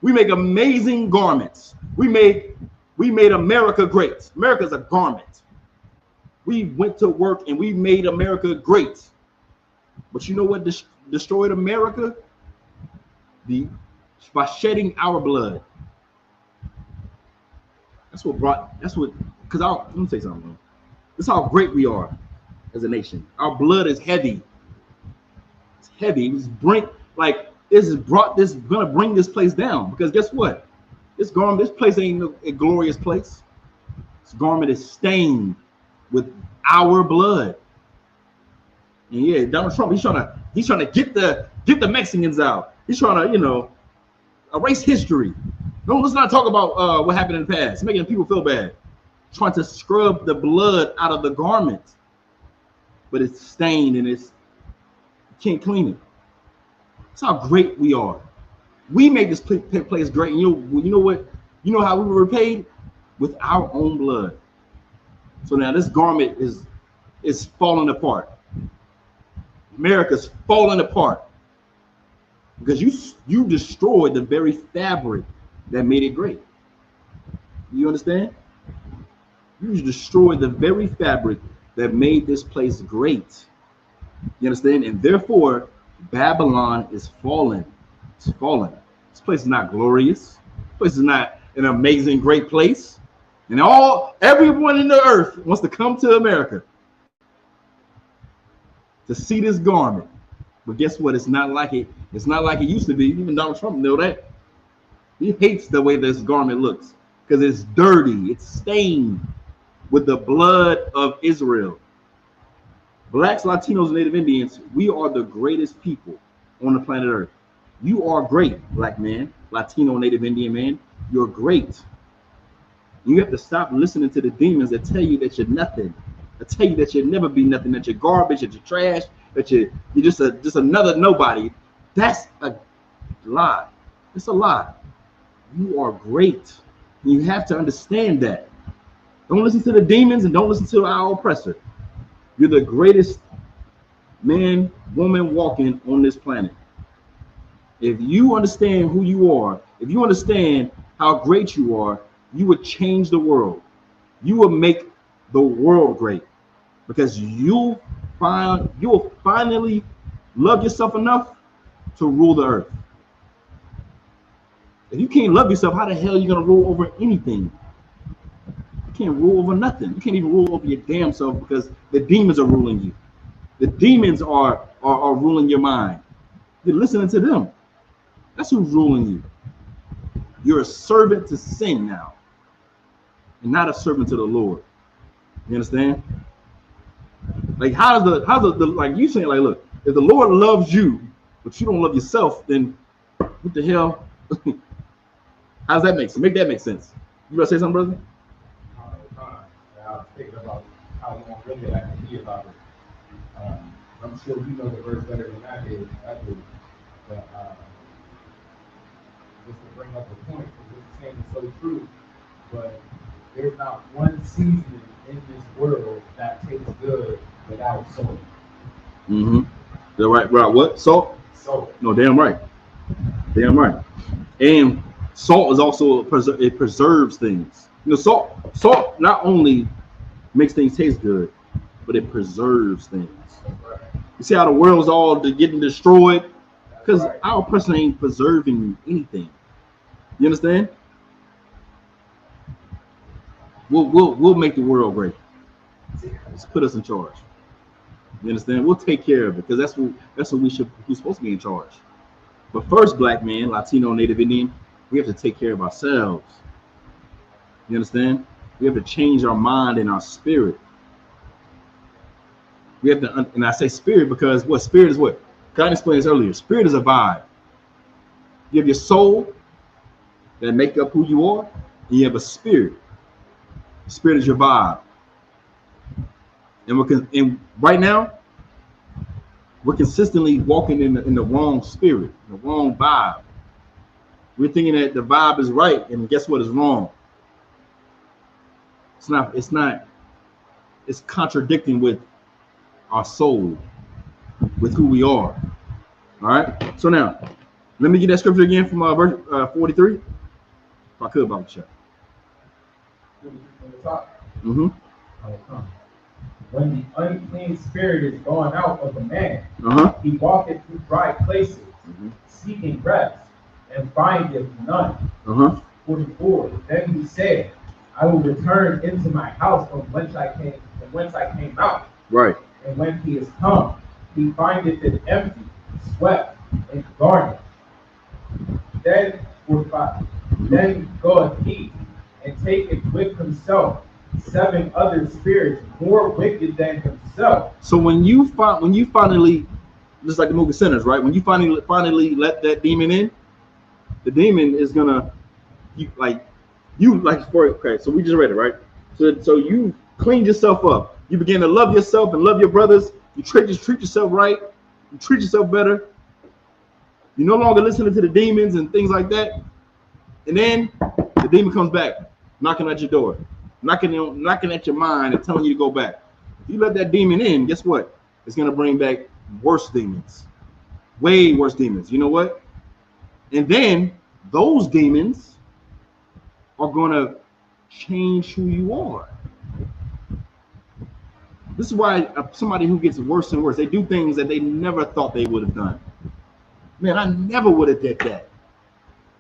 Speaker 3: We make amazing garments. We made America great. America's a garment. We went to work and we made America great. But you know what destroyed America? By shedding our blood. Because let me say something. This is how great we are as a nation. Our blood is heavy. It's heavy. It's gonna bring this place down. Because guess what? This place ain't a glorious place. This garment is stained with our blood. And yeah, Donald Trump, he's trying to get the Mexicans out. He's trying to, erase history. Let's not talk about what happened in the past, making people feel bad. Trying to scrub the blood out of the garment, but it's stained and you can't clean it. That's how great we are. We made this place great. And you know what? You know how we were repaid? With our own blood. So now this garment is falling apart. America's falling apart because you destroyed the very fabric that made it great. You understand? You destroyed the very fabric that made this place great. You understand? And therefore, Babylon is fallen. It's fallen. This place is not glorious. This place is not an amazing, great place. And everyone in the earth wants to come to America to see this garment. But guess what? It's not like it used to be. Even Donald Trump knows that. He hates the way this garment looks because it's dirty. It's stained with the blood of Israel. Blacks, Latinos, and Native Indians, we are the greatest people on the planet Earth. You are great, Black man, Latino, Native Indian man. You're great. You have to stop listening to the demons that tell you that you're nothing. That tell you that you'll never be nothing, that you're garbage, that you're trash, that you're just another nobody. That's a lie. It's a lie. You are great. You have to understand that. Don't listen to the demons and don't listen to our oppressor. You're the greatest man, woman walking on this planet. If you understand who you are, if you understand how great you are, you would change the world. You will make the world great because you'll finally love yourself enough to rule the earth. If you can't love yourself, how the hell are you gonna rule over anything? You can't rule over nothing. You can't even rule over your damn self because the demons are ruling you. The demons are ruling your mind. You're listening to them. That's who's ruling you. You're a servant to sin now, and not a servant to the Lord. You understand? Like how's the like you saying, like, look, if the Lord loves you, but you don't love yourself, then what the hell? How does that make sense? Make that make sense. You gonna say something, brother?
Speaker 4: I was thinking about how long really I can be about it. I'm sure you know the verse better than I do. But just to bring up a point, because what you're saying is so true. But there's not one season in this world that tastes good without salt.
Speaker 3: Mm-hmm. Right. What? Salt?
Speaker 4: Salt.
Speaker 3: No, damn right. Damn right. And salt is also it preserves things. You know, salt not only makes things taste good, but it preserves things. You see how the world's all getting destroyed because our person ain't preserving anything. You understand? We'll make the world great. Let's put us in charge. You understand? We'll take care of it because that's what we're supposed to be in charge. But first, black man, Latino, Native Indian, we have to take care of ourselves. You understand? We have to change our mind and our spirit. We have to, and I say spirit because what spirit is what? God explained this earlier. Spirit is a vibe. You have your soul that make up who you are, and you have a spirit. Spirit is your vibe. And right now, we're consistently walking in the wrong spirit, the wrong vibe. We're thinking that the vibe is right, and guess what is wrong? It's not. It's contradicting with our soul, with who we are. All right. So now, let me get that scripture again from verse 43. If I could, Bible check. Mm-hmm.
Speaker 4: When the unclean spirit is gone out of a man, he walketh through dry places, seeking rest, and findeth none. 44. Then he said, I will return into my house from whence I came out.
Speaker 3: Right.
Speaker 4: And when he is come, he findeth it empty, swept, and garnished. Then 45. Then goeth he and taketh with himself 7 other spirits more wicked than himself.
Speaker 3: So when you finally, just like the movie Sinners, right? When you finally let that demon in, the demon is gonna okay. So we just read it, right? So you cleaned yourself up. You begin to love yourself and love your brothers. You treat yourself right. You treat yourself better. You're no longer listening to the demons and things like that. And then the demon comes back, knocking at your door, knocking at your mind and telling you to go back. If you let that demon in, guess what? It's gonna bring back worse demons, way worse demons. You know what? And then those demons are gonna change who you are. This is why somebody who gets worse and worse, they do things that they never thought they would have done. Man, I never would have did that.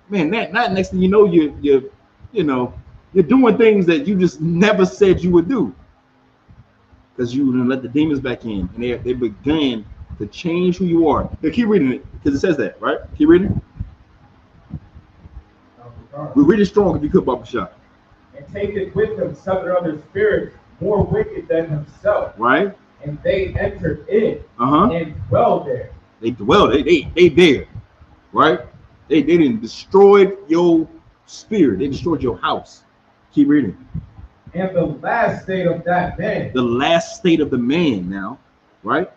Speaker 3: Man, that next thing you know, you're doing things that you just never said you would do. Because you didn't let the demons back in, and they began to change who you are. Now, keep reading it, because it says that, right? Keep reading. We read it strong if you could, Baba Shah.
Speaker 4: And taketh with him 7 other spirits more wicked than himself.
Speaker 3: Right.
Speaker 4: And they entered in and dwell there.
Speaker 3: They dwell. They there. Right. They didn't destroy your spirit. They destroyed your house. Keep reading.
Speaker 4: And the last state of that man.
Speaker 3: The last state of the man now, right?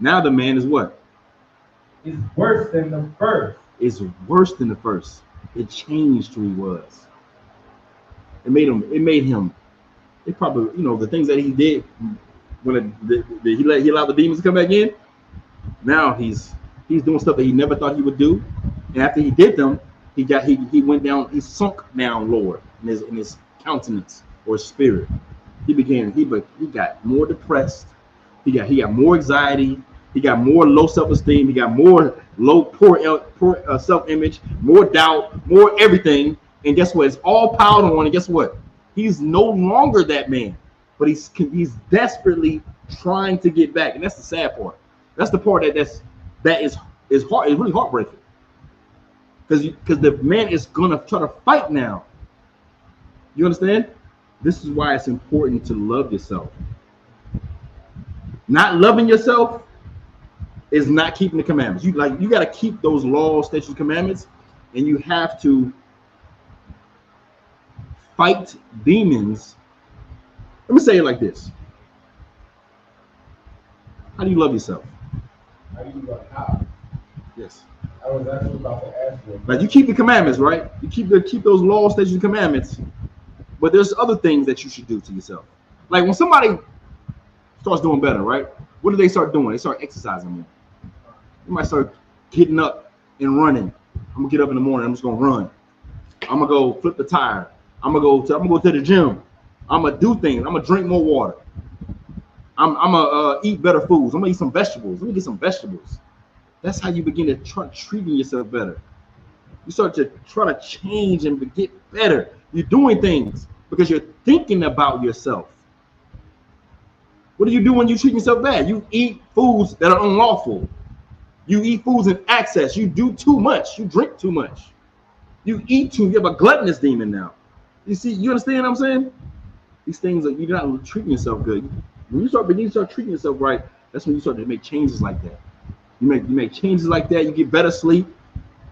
Speaker 3: Now the man is what?
Speaker 4: Is worse than the first.
Speaker 3: Is worse than the first. It changed who he was. It made him. It probably, the things that he did when he allowed the demons to come back in. Now he's doing stuff that he never thought he would do. And after he did them, he went down, he sunk down lower in his countenance or spirit. He got more depressed. He got more anxiety. He got more low self-esteem. He got more poor self-image, more doubt, more everything. And guess what? It's all piled on. And guess what? He's no longer that man, but he's desperately trying to get back. And that's the sad part. That's the part that is hard. It's really heartbreaking. Because the man is gonna try to fight now. You understand? This is why it's important to love yourself. Not loving yourself is not keeping the commandments. You got to keep those laws, statutes, commandments, and you have to fight demons. Let me say it like this. How do you love yourself?
Speaker 4: How do you love how?
Speaker 3: Yes.
Speaker 4: I was actually about to ask you.
Speaker 3: Like you keep the commandments, right? You keep those laws, statutes, commandments. But there's other things that you should do to yourself. Like when somebody starts doing better, right? What do they start doing? They start exercising more. You might start getting up and running. I'm gonna get up in the morning. I'm just gonna run. I'm gonna go flip the tire. I'm gonna go to the gym. I'm gonna do things. I'm gonna drink more water. I'm gonna eat better foods. I'm gonna eat some vegetables. Let me get some vegetables. That's how you begin to try treating yourself better. You start to try to change and get better. You're doing things because you're thinking about yourself. What do you do when you treat yourself bad? You eat foods that are unlawful. You eat foods in excess. You do too much. You drink too much. You eat too. You have a gluttonous demon now. You see, you understand what I'm saying? These things that you're not treating yourself good. When you start treating yourself right, that's when you start to make changes like that. You make changes like that. You get better sleep.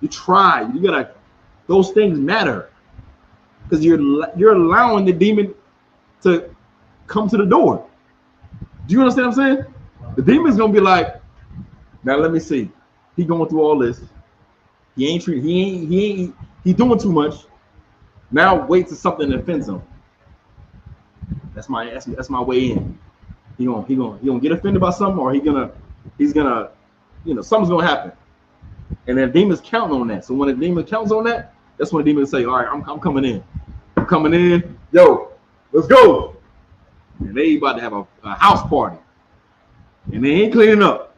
Speaker 3: You try. You gotta. Those things matter because you're allowing the demon to come to the door. Do you understand what I'm saying? The demon's gonna be like, now let me see. He going through all this. He doing too much. Now wait till something offends him. That's my way in. He gonna get offended by something, or he's gonna, something's gonna happen. And then demons count on that. So when the demon counts on that, that's when the demons say, all right, I'm coming in. I'm coming in. Yo, let's go. And they about to have a house party. And they ain't cleaning up.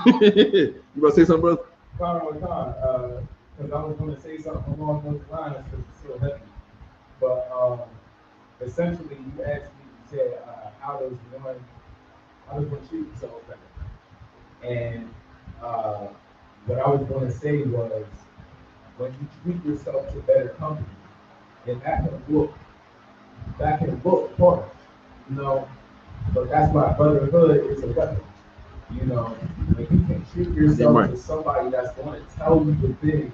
Speaker 3: You about to say something, brother?
Speaker 4: Because I was going to say something along those lines because it's so heavy. But essentially, you asked me, you said, how does one treat himself better? And what I was going to say was, when you treat yourself to better company, then that can look harsh, but that's why brotherhood is a weapon. When you can treat yourself to somebody that's going to tell you the things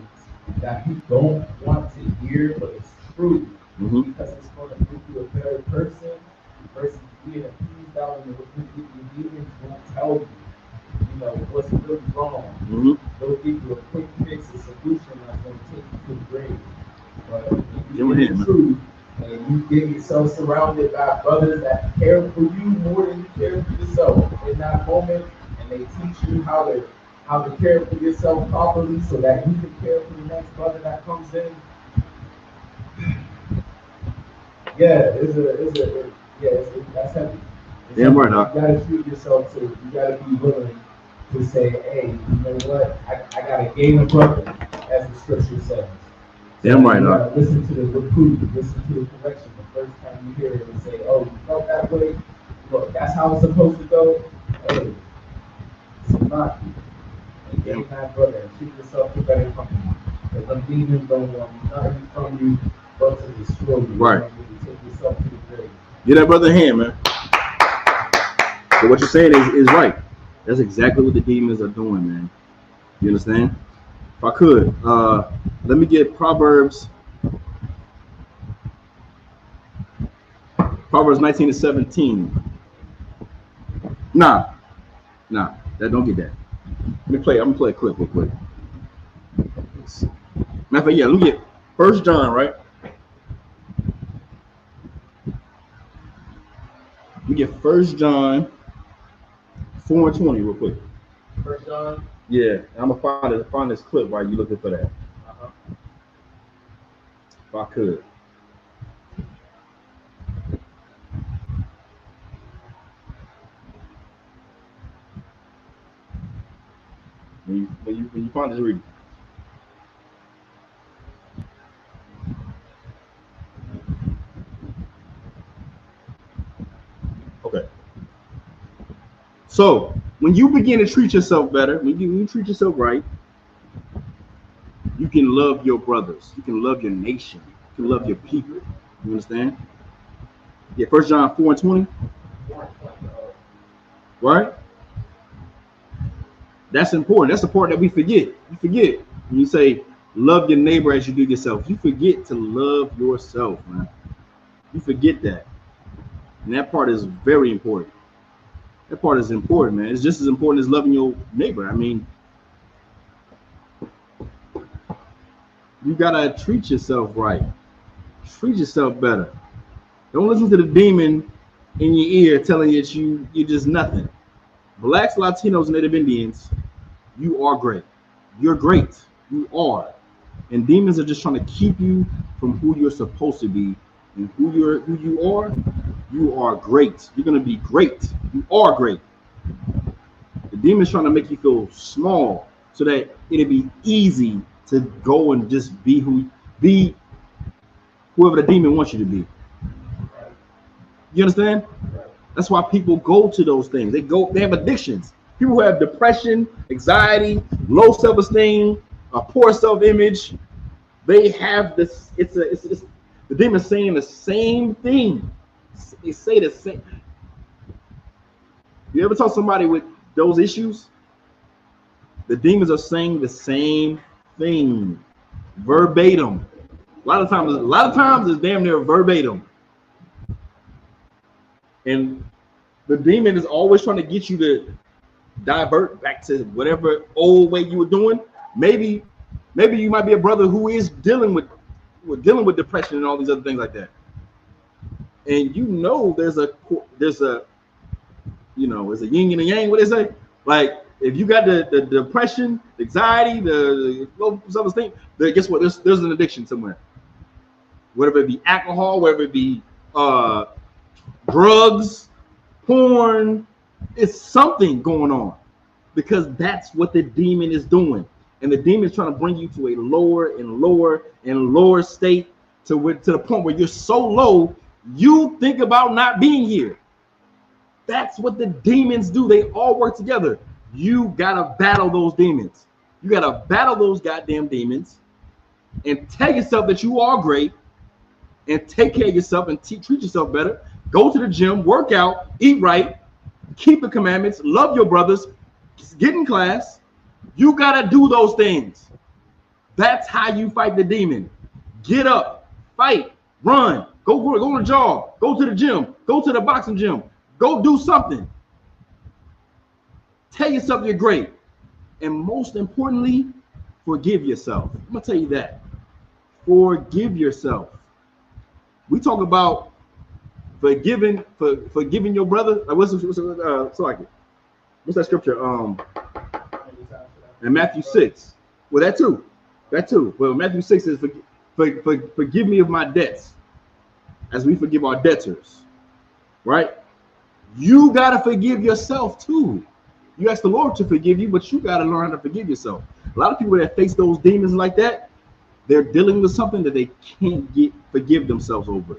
Speaker 4: that you don't want to hear, but it's true, because it's going to make you a better person versus being accused out in the demons won't tell you, what's really wrong. They'll give you a quick fix, a solution that's going to take you to the grave. But if you get the truth and you get yourself surrounded by brothers that care for you more than you care for yourself in that moment, and they teach you how to care for yourself properly so that you can care for the next brother that comes in. That's heavy.
Speaker 3: Damn right, huh?
Speaker 4: You gotta treat yourself you gotta be willing to say, hey, you know what? I gotta gain a brother, as the scripture says.
Speaker 3: Damn right, huh?
Speaker 4: Listen to the reproof, listen to the correction. The first time you hear it and say, oh, you felt that way? Look, that's how it's supposed to go. Hey, it's not. And gain that brother and treat yourself to better company. Because them demons don't want nothing from you but to destroy you.
Speaker 3: Right.
Speaker 4: You want to take yourself to the grave.
Speaker 3: Get that brother hand, man. So what you're saying is right. That's exactly what the demons are doing, man. You understand? If I could, let me get Proverbs 19-17. Nah, don't get that. I'm gonna play a clip real quick. Matter of fact, yeah, look at 1 John, right? We get 1 John 4:20 real quick.
Speaker 4: 1 John?
Speaker 3: Yeah, I'm gonna find this clip while you looking for that. If I could. When you find this, read it. Okay. So when you begin to treat yourself better, when you treat yourself right, you can love your brothers. You can love your nation. You can love your people. You understand? Yeah, 1 John 4:20. Right? That's important. That's the part that we forget. You forget when you say love your neighbor as you do yourself. You forget to love yourself, man. You forget that. And that part is very important. That part is important, man. It's just as important as loving your neighbor. I mean, you gotta treat yourself right. Treat yourself better. Don't listen to the demon in your ear telling you that you're just nothing. Blacks, Latinos, Native Indians, you are great. You're great. You are. And demons are just trying to keep you from who you're supposed to be and who you are. You are great. You're gonna be great. You are great. The demon's trying to make you feel small so that it'll be easy to go and just be whoever the demon wants you to be. You understand? That's why people go to those things. They have addictions. People who have depression, anxiety, low self-esteem, a poor self-image, they have this. It's the demon's saying the same thing. They say the same. You ever talk to somebody with those issues? The demons are saying the same thing, verbatim. A lot of times it's damn near verbatim. And the demon is always trying to get you to divert back to whatever old way you were doing. Maybe you might be a brother who is dealing with depression and all these other things like that. And you know there's a yin and a yang. What they say? Like if you got the depression, the anxiety, the low self-esteem, guess what? There's an addiction somewhere. Whether it be alcohol, whether it be drugs, porn, it's something going on, because that's what the demon is doing. And the demon is trying to bring you to a lower and lower and lower state to the point where you're so low you think about not being here. That's what the demons do. They all work together. You gotta battle those demons. You gotta battle those goddamn demons and tell yourself that you are great and take care of yourself and treat yourself better. Go to the gym, work out, eat right, keep the commandments, love your brothers, get in class. You gotta do those things. That's how you fight the demon. Get up, fight, run, go on a jog, go to the gym, go to the boxing gym, go do something. Tell yourself you're great. And most importantly, forgive yourself. I'm gonna tell you that. Forgive yourself. We talk about forgiving your brother. What's that scripture? In Matthew 6. Well, that too. Well, Matthew 6 is forgive me of my debts, as we forgive our debtors. Right? You gotta forgive yourself too. You ask the Lord to forgive you, but you gotta learn how to forgive yourself. A lot of people that face those demons like that, they're dealing with something that they can't forgive themselves over.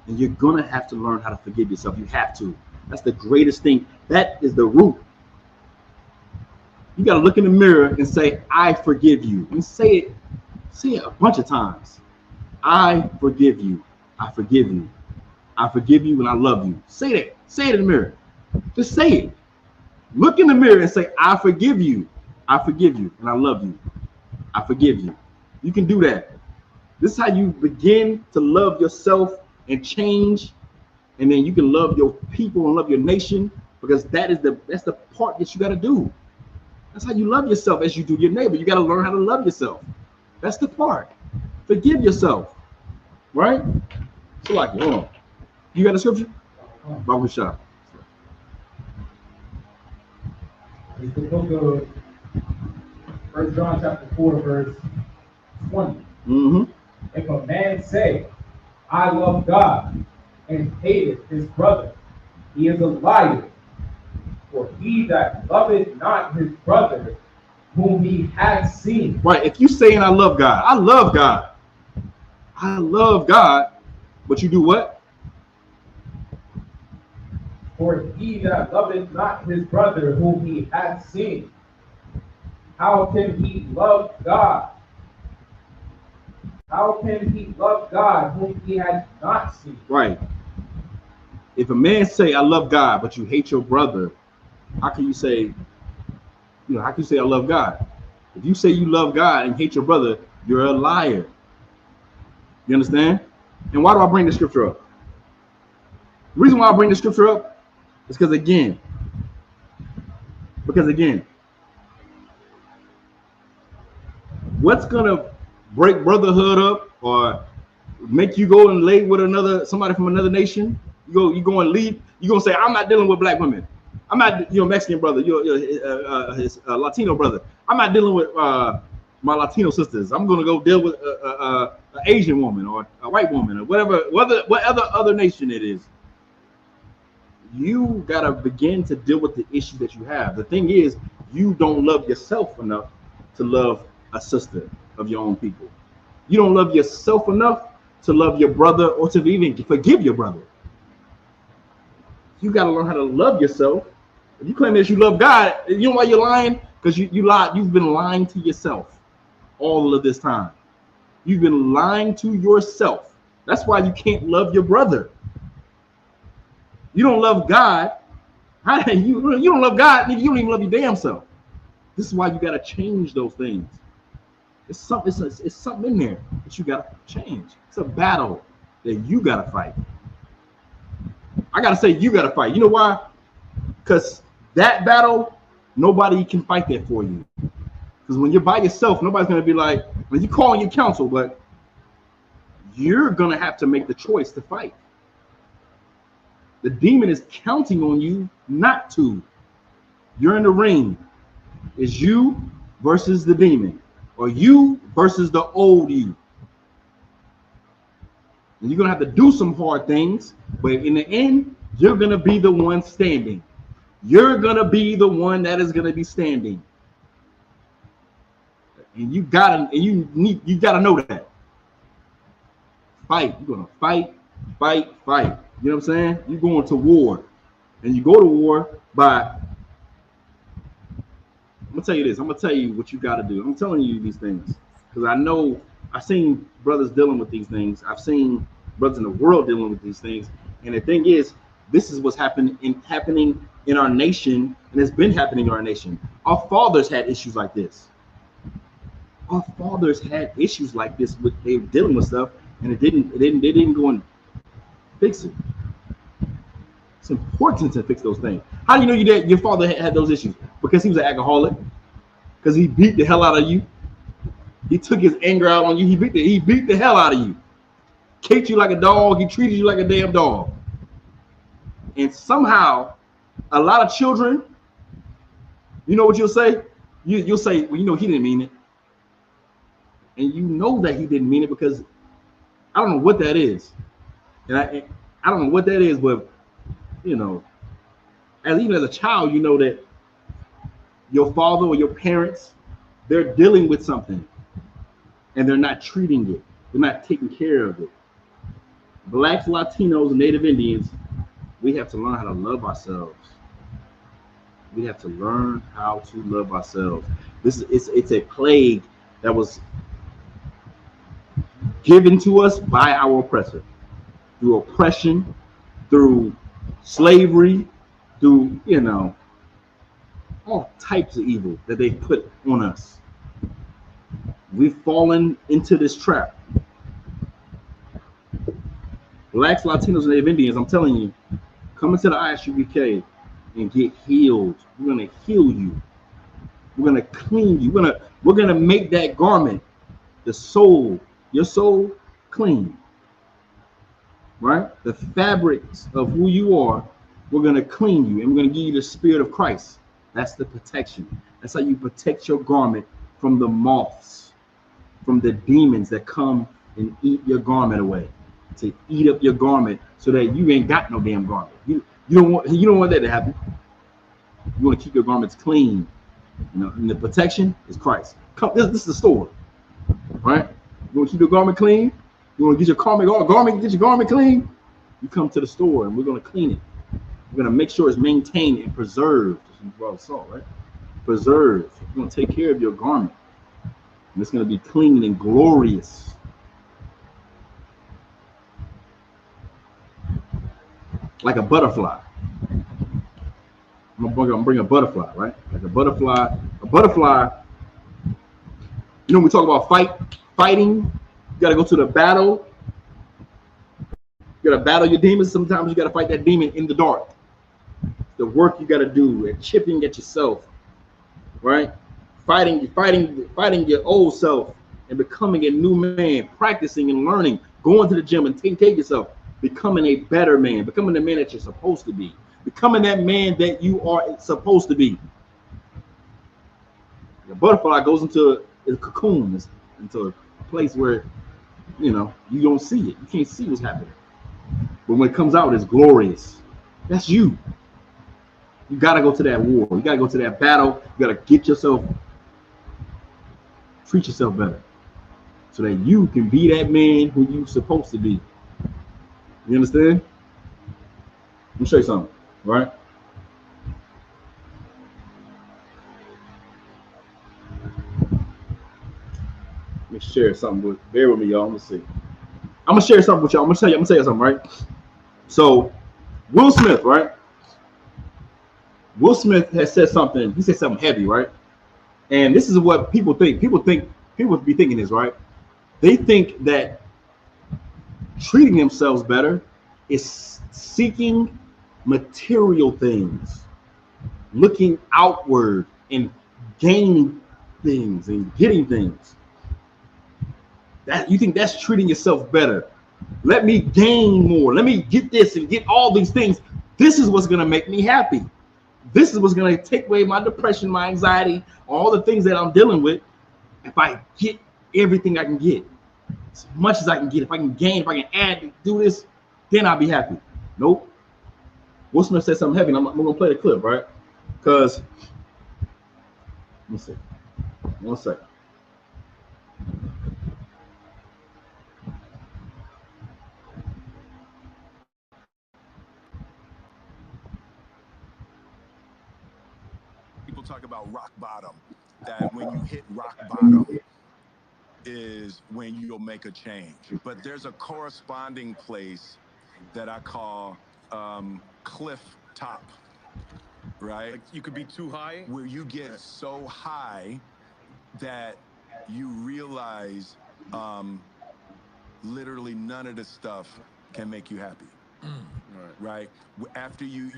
Speaker 3: And you're gonna have to learn how to forgive yourself. You have to. That's the greatest thing. That is the root. You gotta look in the mirror and say, I forgive you. And say it a bunch of times. I forgive you. I forgive you. I forgive you and I love you. Say that. Say it in the mirror. Just say it. Look in the mirror and say, I forgive you. I forgive you and I love you. I forgive you. You can do that. This is how you begin to love yourself and change. And then you can love your people and love your nation, because that's the part that you got to do. That's how you love yourself, as you do your neighbor. You got to learn how to love yourself. That's the part. Forgive yourself. Right? So like, hold on. You got a scripture? Bible shop.
Speaker 4: It's the book of 1 John chapter 4, verse 20.
Speaker 3: Mm-hmm.
Speaker 4: If a man say, I love God, and hateth his brother, he is a liar. For he that loveth not his brother, whom he hath seen.
Speaker 3: Right. If you saying I love God, I love God. I love God, but you do what?
Speaker 4: For he that loveth not his brother, whom he hath seen, how can he love God? How can he love God whom he has not seen? Right.
Speaker 3: If a man say I love God, but you hate your brother, how can you say, how can you say I love God? If you say you love God and hate your brother, you're a liar. You understand? And why do I bring the scripture up? The reason why I bring the scripture up is because again, what's gonna break brotherhood up or make you go and lay with somebody from another nation? You go and leave. You gonna say, I'm not dealing with black women. I'm not your Mexican brother, your Latino brother. I'm not dealing with my Latino sisters. I'm gonna go deal with an Asian woman or a white woman or whatever other nation it is. You gotta begin to deal with the issue that you have. The thing is, you don't love yourself enough to love a sister of your own people. You don't love yourself enough to love your brother or to even forgive your brother. You got to learn how to love yourself. If you claim that you love God, you know why you're lying? Because you lied. You've been lying to yourself all of this time. You've been lying to yourself. That's why you can't love your brother. You don't love God. You don't love God. You don't even love your damn self. This is why you got to change those things. It's something in there that you got to change. It's a battle that you got to fight. I got to say, you got to fight. You know why? Because that battle, nobody can fight that for you. Because when you're by yourself, nobody's going to be like, when you call your counsel, but you're going to have to make the choice to fight. The demon is counting on you not to. You're in the ring. It's you versus the demon, or you versus the old you. And you're going to have to do some hard things, but in the end, you're going to be the one standing. You're going to be the one that is going to be standing. And you gotta know that. Fight. You're going to fight. You know what I'm saying? You're going to war. And you go to war by, I'm going to tell you this. I'm going to tell you what you got to do. I'm telling you these things because I know I've seen brothers dealing with these things. I've seen brothers in the world dealing with these things. And the thing is, this is what's happening in our nation, and it's been happening in our nation. Our fathers had issues like this. Our fathers had issues like this. They were dealing with stuff, and they didn't go and fix it. It's important to fix those things. How do you know your father had those issues? Because he was an alcoholic. Because he beat the hell out of you. He took his anger out on you. He beat the hell out of you. Kicked you like a dog. He treated you like a damn dog. And somehow, a lot of children, you know what you'll say? You'll say, well, you know, he didn't mean it. And you know that he didn't mean it because I don't know what that is. And I don't know what that is, but, you know, even as a child, you know that your father or your parents, they're dealing with something and they're not treating it. They're not taking care of it. Blacks, Latinos, and Native Indians, we have to learn how to love ourselves. We have to learn how to love ourselves. It's a plague that was given to us by our oppressor through oppression, through slavery, through, you know, all types of evil that they put on us. We've fallen into this trap. Blacks, Latinos, and Native Indians, I'm telling you, come into the ISUBK and get healed. We're going to heal you. We're going to clean you. We're going to make that garment, the soul, your soul, clean. Right? The fabrics of who you are, we're going to clean you, and we're going to give you the spirit of Christ. That's the protection. That's how you protect your garment from the moths, from the demons that come and eat your garment away, to eat up your garment so that you ain't got no damn garment. You don't want that to happen. You want to keep your garments clean. You know, and the protection is Christ. This is the store, right? You want to keep your garment clean? You want to get your garment clean? You come to the store and we're going to clean it. We're going to make sure it's maintained and preserved. Salt, right? Preserved. We're going to take care of your garment. And it's going to be clean and glorious. Like a butterfly. I'm going to bring a butterfly, right? Like a butterfly. A butterfly, you know, when we talk about fighting, you got to go to the battle. You got to battle your demons. Sometimes you got to fight that demon in the dark. The work you got to do and chipping at yourself, right? Fighting your old self and becoming a new man, practicing and learning, going to the gym and taking care of yourself, becoming a better man, becoming the man that you're supposed to be, becoming that man that you are supposed to be. The butterfly goes into It's a cocoon. It's into a place where, you know, you don't see it. You can't see what's happening. But when it comes out, it's glorious. That's you. You got to go to that war. You got to go to that battle. You got to get yourself, treat yourself better so that you can be that man who you're supposed to be. You understand? Let me show you something, right? Let me share something bear with me, y'all. Let's see. I'm gonna share something with y'all. I'm gonna tell you something, right? So, Will Smith, right? Will Smith has said something. He said something heavy, right? And this is what people think. People be thinking this, right? They think that treating themselves better is seeking material things, looking outward and gaining things and getting things. That you think that's treating yourself better. Let me gain more. Let me get this and get all these things. This is what's gonna make me happy. This is what's gonna take away my depression, my anxiety, all the things that I'm dealing with. If I get everything I can get, as much as I can get, if I can gain, if I can add, do this, then I'll be happy. Nope. Will Smith said something heavy. And I'm gonna play the clip, right? Because let me see. 1 second.
Speaker 2: People talk about rock bottom, that when you hit rock bottom is when you'll make a change. But there's a corresponding place that I call cliff top, right?
Speaker 5: Like you could be too high,
Speaker 2: where you get so high that you realize literally none of the stuff can make you happy. Right. After you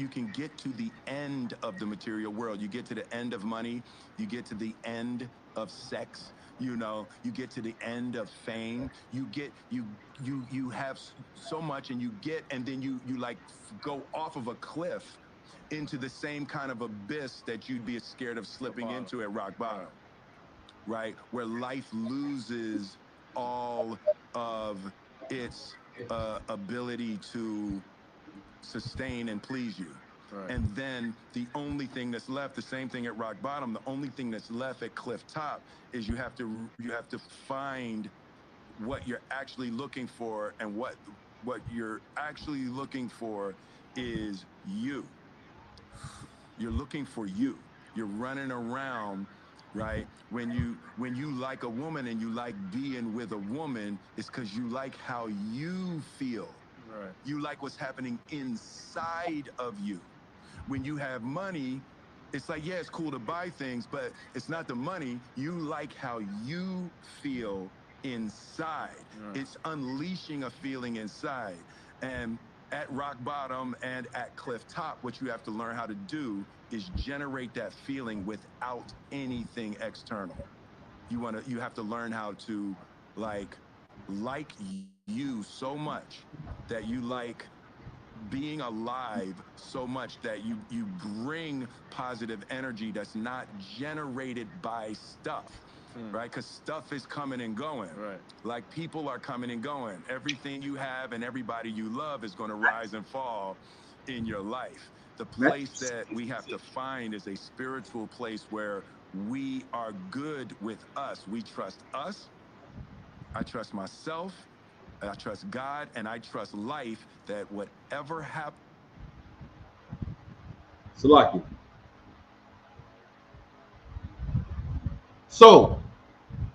Speaker 2: can get to the end of the material world. You get to the end of money. You get to the end of sex. You know, you get to the end of fame. You have so much, and then you like go off of a cliff into the same kind of abyss that you'd be scared of slipping into at rock bottom. Right, where life loses all of its ability to sustain and please you. Right. And then the only thing that's left, the same thing at rock bottom, the only thing that's left at cliff top is you have to find what you're actually looking for, and what you're actually looking for is you. You're looking for you. You're running around, right? When you like a woman and you like being with a woman, it's because you like how you feel. Right. You like what's happening inside of you. When you have money, it's like, yeah, it's cool to buy things, but it's not the money. You like how you feel inside. Right. It's unleashing a feeling inside. And at rock bottom and at cliff top, what you have to learn how to do is generate that feeling without anything external. You have to learn how to like you so much that you like being alive so much that you bring positive energy that's not generated by stuff. Right? Because stuff is coming and going. Right. Like people are coming and going. Everything you have and everybody you love is going to rise and fall in your life. The place that we have to find is a spiritual place where we are good with us. We trust us. I trust myself. I trust God, and I trust life, that whatever happens.
Speaker 3: Salaki. So,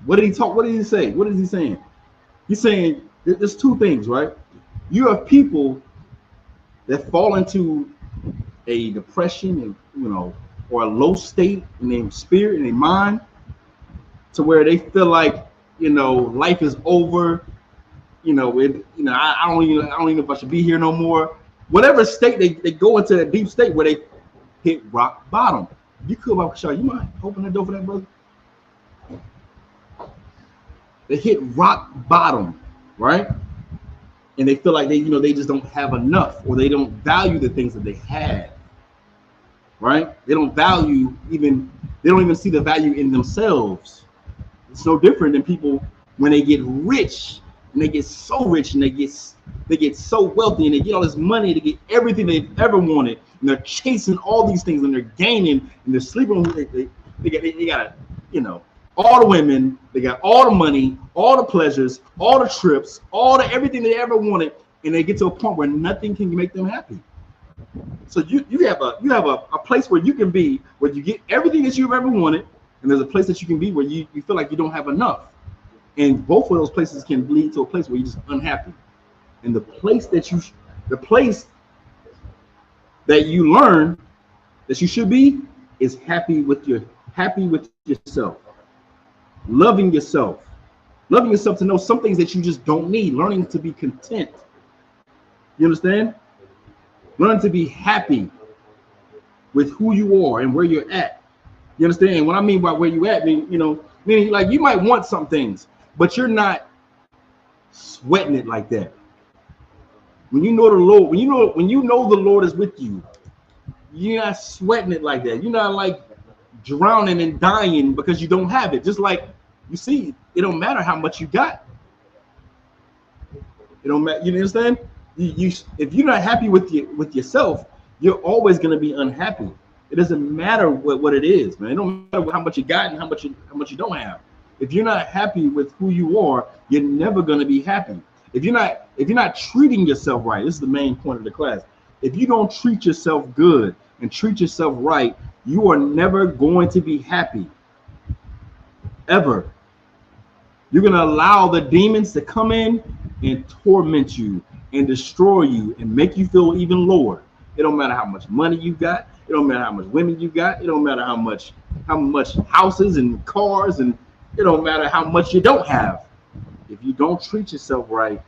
Speaker 3: what did he talk? What did he say? What is he saying? He's saying there's two things, right? You have people that fall into a depression, and or a low state in their spirit, in their mind, to where they feel like life is over. I don't even know if I should be here no more. Whatever state they go into, that deep state where they hit rock bottom. You could, Shaw, you mind open the door for that, brother? They hit rock bottom, right? And they feel like they just don't have enough, or they don't value the things that they have, right? They don't even see the value in themselves. It's no different than people when they get rich and they get so rich and they get so wealthy and they get all this money to get everything they've ever wanted, and they're chasing all these things and they're gaining and they're sleeping. They got you know, all the women, they got all the money, all the pleasures, all the trips, all the everything they ever wanted, and they get to a point where nothing can make them happy. So you have a place where you can be, where you get everything that you've ever wanted, and there's a place that you can be where you feel like you don't have enough. And both of those places can lead to a place where you're just unhappy. And the place that you learn that you should be is happy with yourself. Loving yourself to know some things that you just don't need, learning to be content. You understand? Learn to be happy with who you are and where you're at. You understand? And what I mean by where you at, meaning like you might want some things, but you're not sweating it like that. When you know the Lord, when you know the Lord is with you, you're not sweating it like that. You're not like drowning and dying because you don't have it. Just like you see, it don't matter how much you got. It don't matter. You understand? If you're not happy with yourself, you're always going to be unhappy. It doesn't matter what it is, man. It don't matter how much you got and how much you don't have. If you're not happy with who you are, you're never going to be happy. If you're not treating yourself right, this is the main point of the class. If you don't treat yourself good and treat yourself right, you are never going to be happy. Ever. You're going to allow the demons to come in and torment you and destroy you and make you feel even lower. It don't matter how much money you got. It don't matter how much women you got. It don't matter how much houses and cars, and it don't matter how much you don't have. If you don't treat yourself right,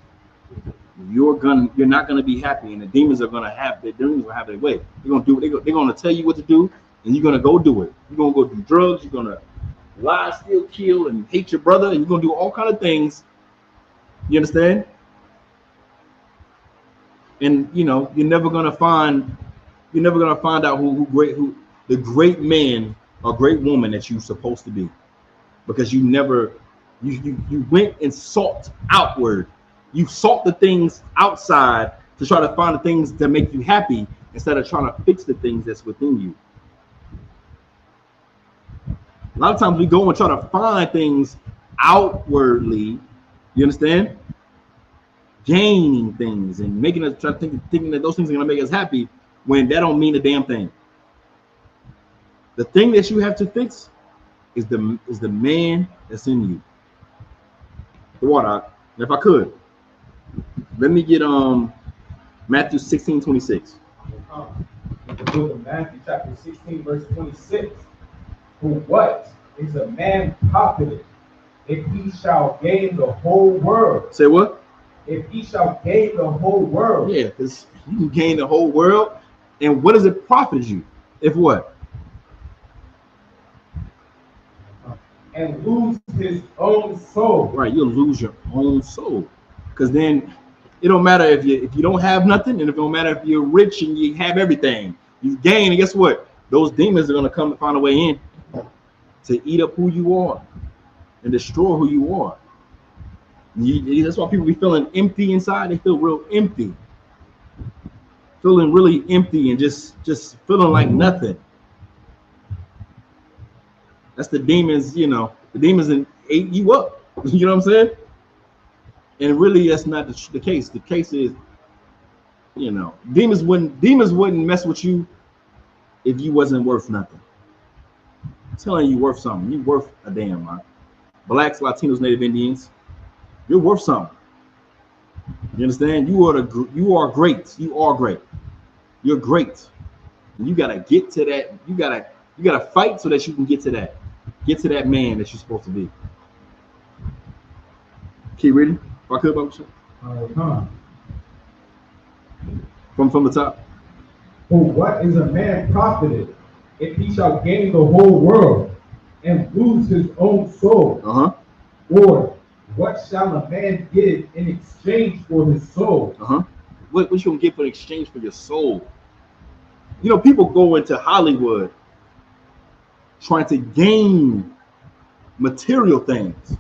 Speaker 3: you're not gonna be happy, and the demons are gonna have their way. They're gonna tell you what to do, and you're gonna go do it. You're gonna go do drugs. You're gonna lie, steal, kill, and hate your brother, and you're gonna do all kind of things. You understand? And you're never gonna find out who the great man or great woman that you're supposed to be, because you went and sought outward. You sought the things outside to try to find the things that make you happy instead of trying to fix the things that's within you. A lot of times we go and try to find things outwardly. You understand? Gaining things and making us thinking that those things are going to make us happy, when that don't mean a damn thing. The thing that you have to fix is the man that's in you. The water. If I could, let me get Matthew 16:26.
Speaker 4: The book of Matthew chapter 16 verse 26. For what is a man profited if he shall gain the whole world?
Speaker 3: Say what?
Speaker 4: If he shall gain the whole world.
Speaker 3: Yeah, because you can gain the whole world, and what does it profit you? If what?
Speaker 4: And lose his own soul.
Speaker 3: Right, you'll lose your own soul, because then it don't matter if you don't have nothing, and it don't matter if you're rich and you have everything. You gain, and guess what? Those demons are gonna come and find a way in to eat up who you are and destroy who you are. That's why people be feeling empty inside. They feel real empty, feeling really empty, and just feeling like nothing. That's the demons. The demons ate you up. You know what I'm saying? And really, that's not the case. The case is, demons wouldn't mess with you if you wasn't worth nothing. I'm telling you, worth something. You worth a damn, man. Blacks, Latinos, Native Indians, you're worth something. You understand? You are great. You are great. You're great. And you gotta get to that. You gotta fight so that you can get to that. Get to that man that you're supposed to be. Keep reading. If I could, from the top.
Speaker 4: For what is a man profited if he shall gain the whole world and lose his own soul? Or what shall a man give in exchange for his soul?
Speaker 3: What you gonna get in exchange for your soul? People go into Hollywood trying to gain material things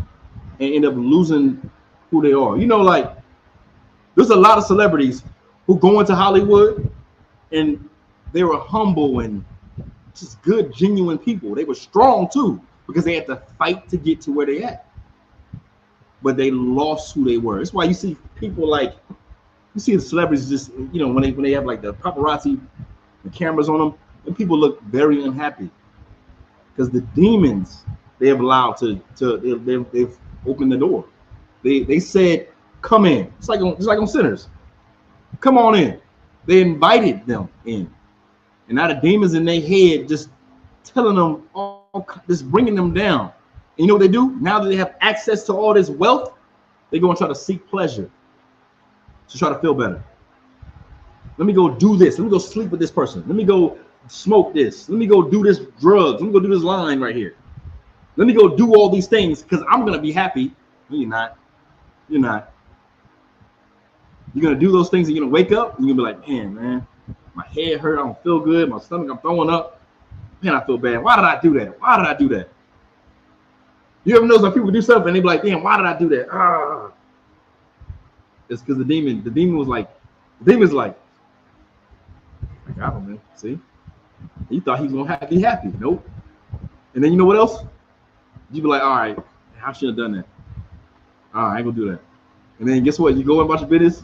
Speaker 3: and end up losing who they are. You know, like there's a lot of celebrities who go into Hollywood and they were humble and just good, genuine people. They were strong too because they had to fight to get to where they at. But they lost who they were. That's why you see people like, you see the celebrities just, you know, when they have like the paparazzi, the cameras on them, and people look very unhappy because the demons they have allowed they've opened the door. They said, come in. It's like on Sinners. Come on in. They invited them in. And now the demons in their head just telling them, just bringing them down. And you know what they do? Now that they have access to all this wealth, they go and try to seek pleasure to try to feel better. Let me go do this. Let me go sleep with this person. Let me go smoke this. Let me go do this drugs. Let me go do this line right here. Let me go do all these things because I'm going to be happy. No, you're not. You're not. You're going to do those things and you're going to wake up and you're going to be like, man, my head hurt. I don't feel good. My stomach, I'm throwing up. Man, I feel bad. Why did I do that? Why did I do that? You ever notice when people do something and they be like, damn, why did I do that? It's because the demon was like, the demon's like, I got him, man. See? He thought he was going to be happy. Nope. And then you know what else? You be like, all right, I should have done that. All right, I ain't going to do that. And then guess what? You go about your business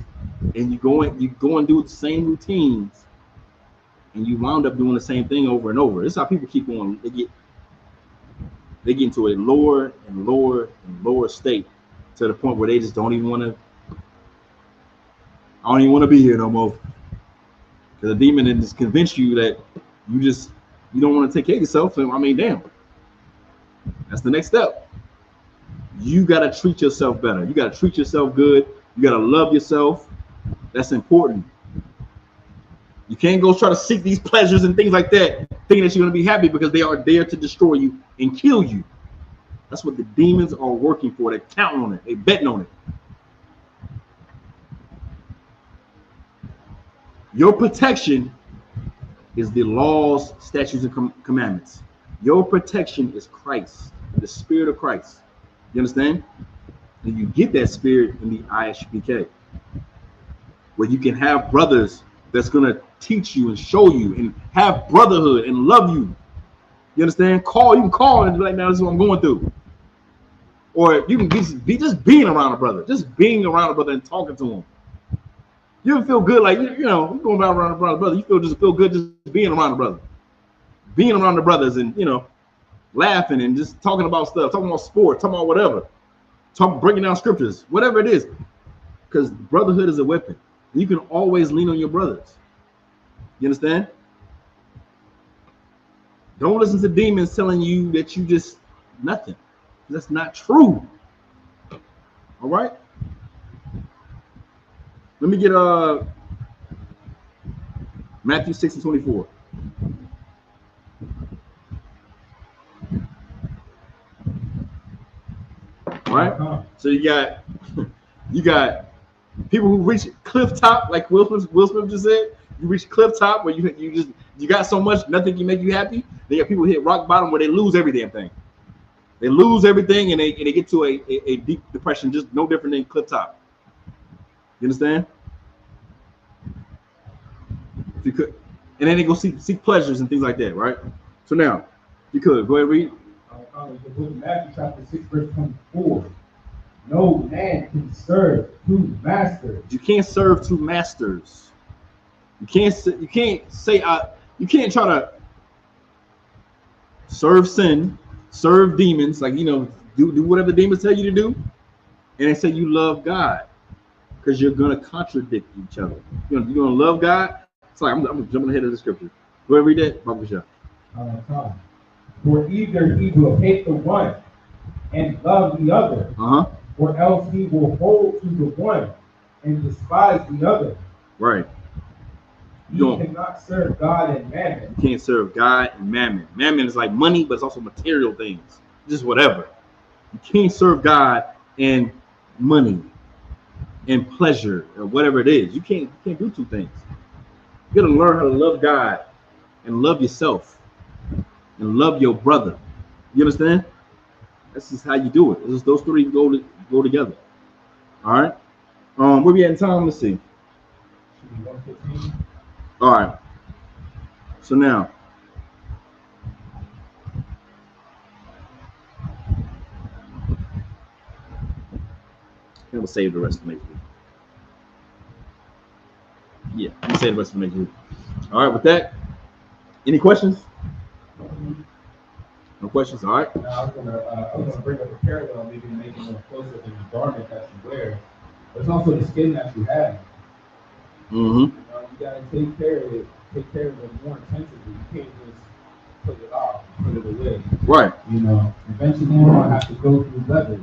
Speaker 3: and you go and do the same routines and you wound up doing the same thing over and over. This is how people keep going. They get into a lower and lower and lower state to the point where they just don't even want to. I don't even want to be here no more. Because the demon then just convince you that you don't want to take care of yourself. And I mean, damn, that's the next step. You got to treat yourself better. You got to treat yourself good. You got to love yourself. That's important. You can't go try to seek these pleasures and things like that, thinking that you're going to be happy because they are there to destroy you and kill you. That's what the demons are working for. They're counting on it. They're betting on it. Your protection is the laws, statutes, and commandments. Your protection is Christ, the Spirit of Christ. You understand? And you get that spirit in the ISUPK, where you can have brothers that's going to teach you and show you and have brotherhood and love you. You understand? You can call and be like, man, this is what I'm going through. Or you can be just being around a brother, just being around a brother and talking to him. You ever feel good, like, you know, you're going around a brother, you feel good just being around a brother. Being around the brothers and, you know, laughing and just talking about stuff, talking about sports, talking about whatever. Breaking down scriptures, whatever it is. Because brotherhood is a weapon. You can always lean on your brothers. You understand? Don't listen to demons telling you that you just nothing. That's not true. All right? Let me get Matthew 6:24. All right? So you got people who reach cliff top, like Will Smith just said. You reach cliff top where you got so much, nothing can make you happy. They got people hit rock bottom where they lose every damn thing. They lose everything and they get to a deep depression, just no different than cliff top. You understand? If you could, and then they go seek pleasures and things like that, right? So now, you could go ahead and read.
Speaker 4: The book of Matthew, chapter 6, verse 24. No man can serve two masters.
Speaker 3: You can't serve two masters. You can't try to serve sin, serve demons, like, you know, do whatever the demons tell you to do, and they say you love God, because you're gonna contradict each other. You're gonna love God. Sorry, I'm jumping ahead of the scripture. Go ahead and read that, Baba Shah.
Speaker 4: For either he will hate the one and love the other, or else he will hold to the one and despise the other.
Speaker 3: Right.
Speaker 4: You cannot serve God and mammon.
Speaker 3: You can't serve God and mammon. Mammon is like money, but it's also material things. Just whatever. You can't serve God and money and pleasure or whatever it is. You can't do two things. You gotta learn how to love God and love yourself and love your brother. You understand? That's just how you do it. Just those three go together. All right. Where we at in time? Let's see. All right. So now, I'm gonna save the rest of the next week. Yeah, I'm gonna save the rest of the next week. All right. With that, any questions? No questions. All right.
Speaker 4: Now, I was gonna bring up a parallel, maybe to make it more closer to the garment that you wear. But it's also the skin that you have.
Speaker 3: Mm-hmm.
Speaker 4: You gotta take care of it. Take care of it more intensively. You can't just put it off, put it away.
Speaker 3: Right.
Speaker 4: Eventually you're gonna have to go through weather.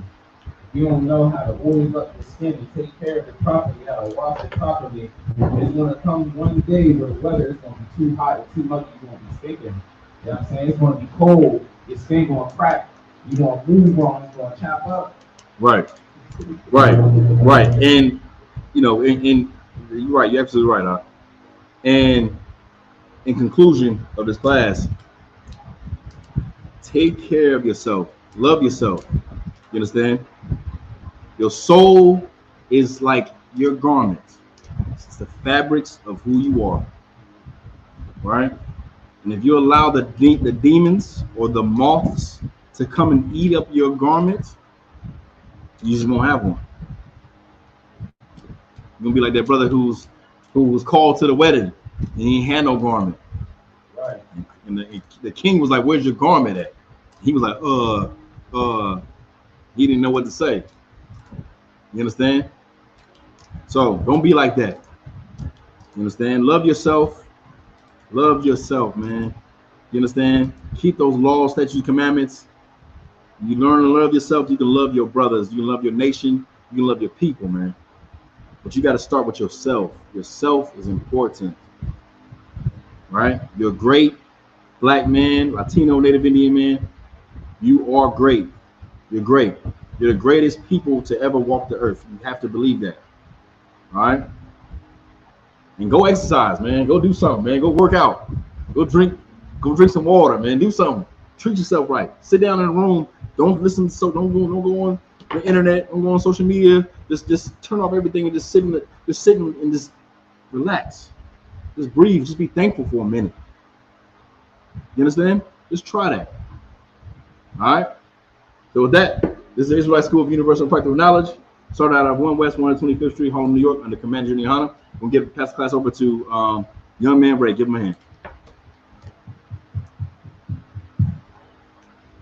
Speaker 4: If you don't know how to oil up the skin and take care of it properly, how to wash it properly, there's gonna come one day where the weather is gonna be too hot or too much. You're gonna be stinking. You know what I'm saying? It's gonna be cold. Your skin gonna crack. You're gonna move wrong. It's gonna chop up.
Speaker 3: Right. And you're right. You're absolutely right. Huh? And in conclusion of this class, take care of yourself. Love yourself. You understand? Your soul is like your garment. It's the fabrics of who you are. Right? And if you allow the demons or the moths to come and eat up your garment, you just won't have one. You're gonna be like that brother who was called to the wedding and he ain't had no garment.
Speaker 4: Right.
Speaker 3: And the king was like, "Where's your garment at?" He was like, he didn't know what to say. You understand? So don't be like that. You understand? Love yourself. Love yourself, man. You understand? Keep those laws, statutes, commandments. You learn to love yourself, you can love your brothers, you can love your nation, you can love your people, man. But you got to start with yourself. Yourself is important, right? You're a great Black man, Latino, Native Indian man. You are great. You're great. You're the greatest people to ever walk the earth. You have to believe that, all right? And go exercise, man. Go do something, man. Go work out. Go drink some water, man. Do something. Treat yourself right. Sit down in a room. Don't listen. Don't go on the internet. Don't go on social media. Just turn off everything and just sit and just relax. Just breathe. Just be thankful for a minute. You understand? Just try that. All right. So with that, this is the Israelite School of Universal and Practical Knowledge. Started out of 1 West 125th Street, Harlem, New York, under Commander Junior Hanna. We'll pass the class over to young man Ray. Give him a hand.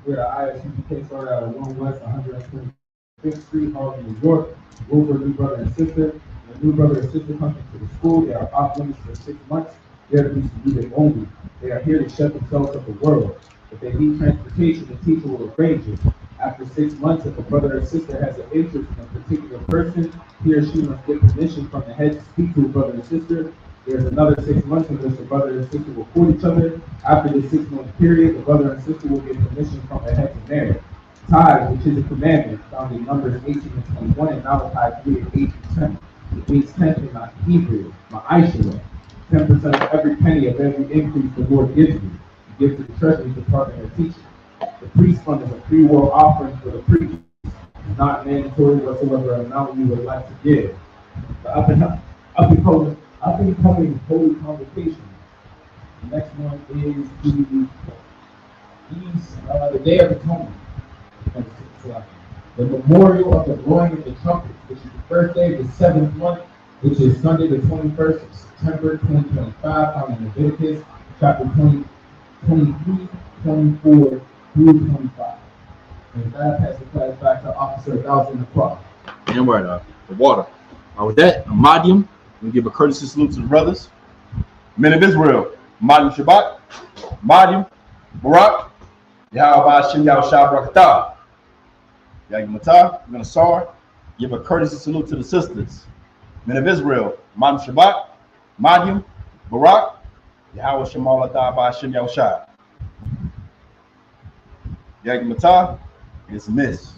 Speaker 4: We're at ISUPK, started out of 1 West 125th Street, Harlem, New York. We're a new brother and sister. The new brother and sister come into the school. They are off limits for 6 months. They are to be student only. They are here to shut themselves up the world. If they need transportation, the teacher will arrange it. After 6 months, if a brother or sister has an interest in a particular person, he or she must get permission from the head to speak to a brother and sister. There's another 6 months in which the brother and sister will court each other. After the 6 month period, the brother and sister will get permission from the head to marry. Tithe, which is a commandment, found in Numbers 18 and 21 and Malachi 3 and 8 and 10. It means 10th in my Hebrew, my Aisha. 10% of every penny of every increase the Lord gives you. You give to the treasury department or teacher. The priest fund is a free will offering for the priest. It's not mandatory whatsoever amount you would like to give. The up and coming holy convocation. The next one is the Day of Atonement. The memorial of the blowing of the trumpet, which is the first day of the 7th month, which is Sunday the 21st of September 2025, found in Leviticus chapter 20, 23, 24 through 25. And with that, I pass the class back to Officer Dawson O'Clock.
Speaker 3: And word, the water. With that, Madium, we give a courtesy salute to the brothers. Men of Israel, Madium Shabbat, Madium, Barak, Yahweh Hashem Yahweh Shabrakatah. Yagmatah, we're going to Sar, give a courtesy salute to the sisters. Men of Israel, Madium Shabbat, Madium, Barak, Yahweh Shemalatah Hashem Yahweh Shah. Yagmatah is missed.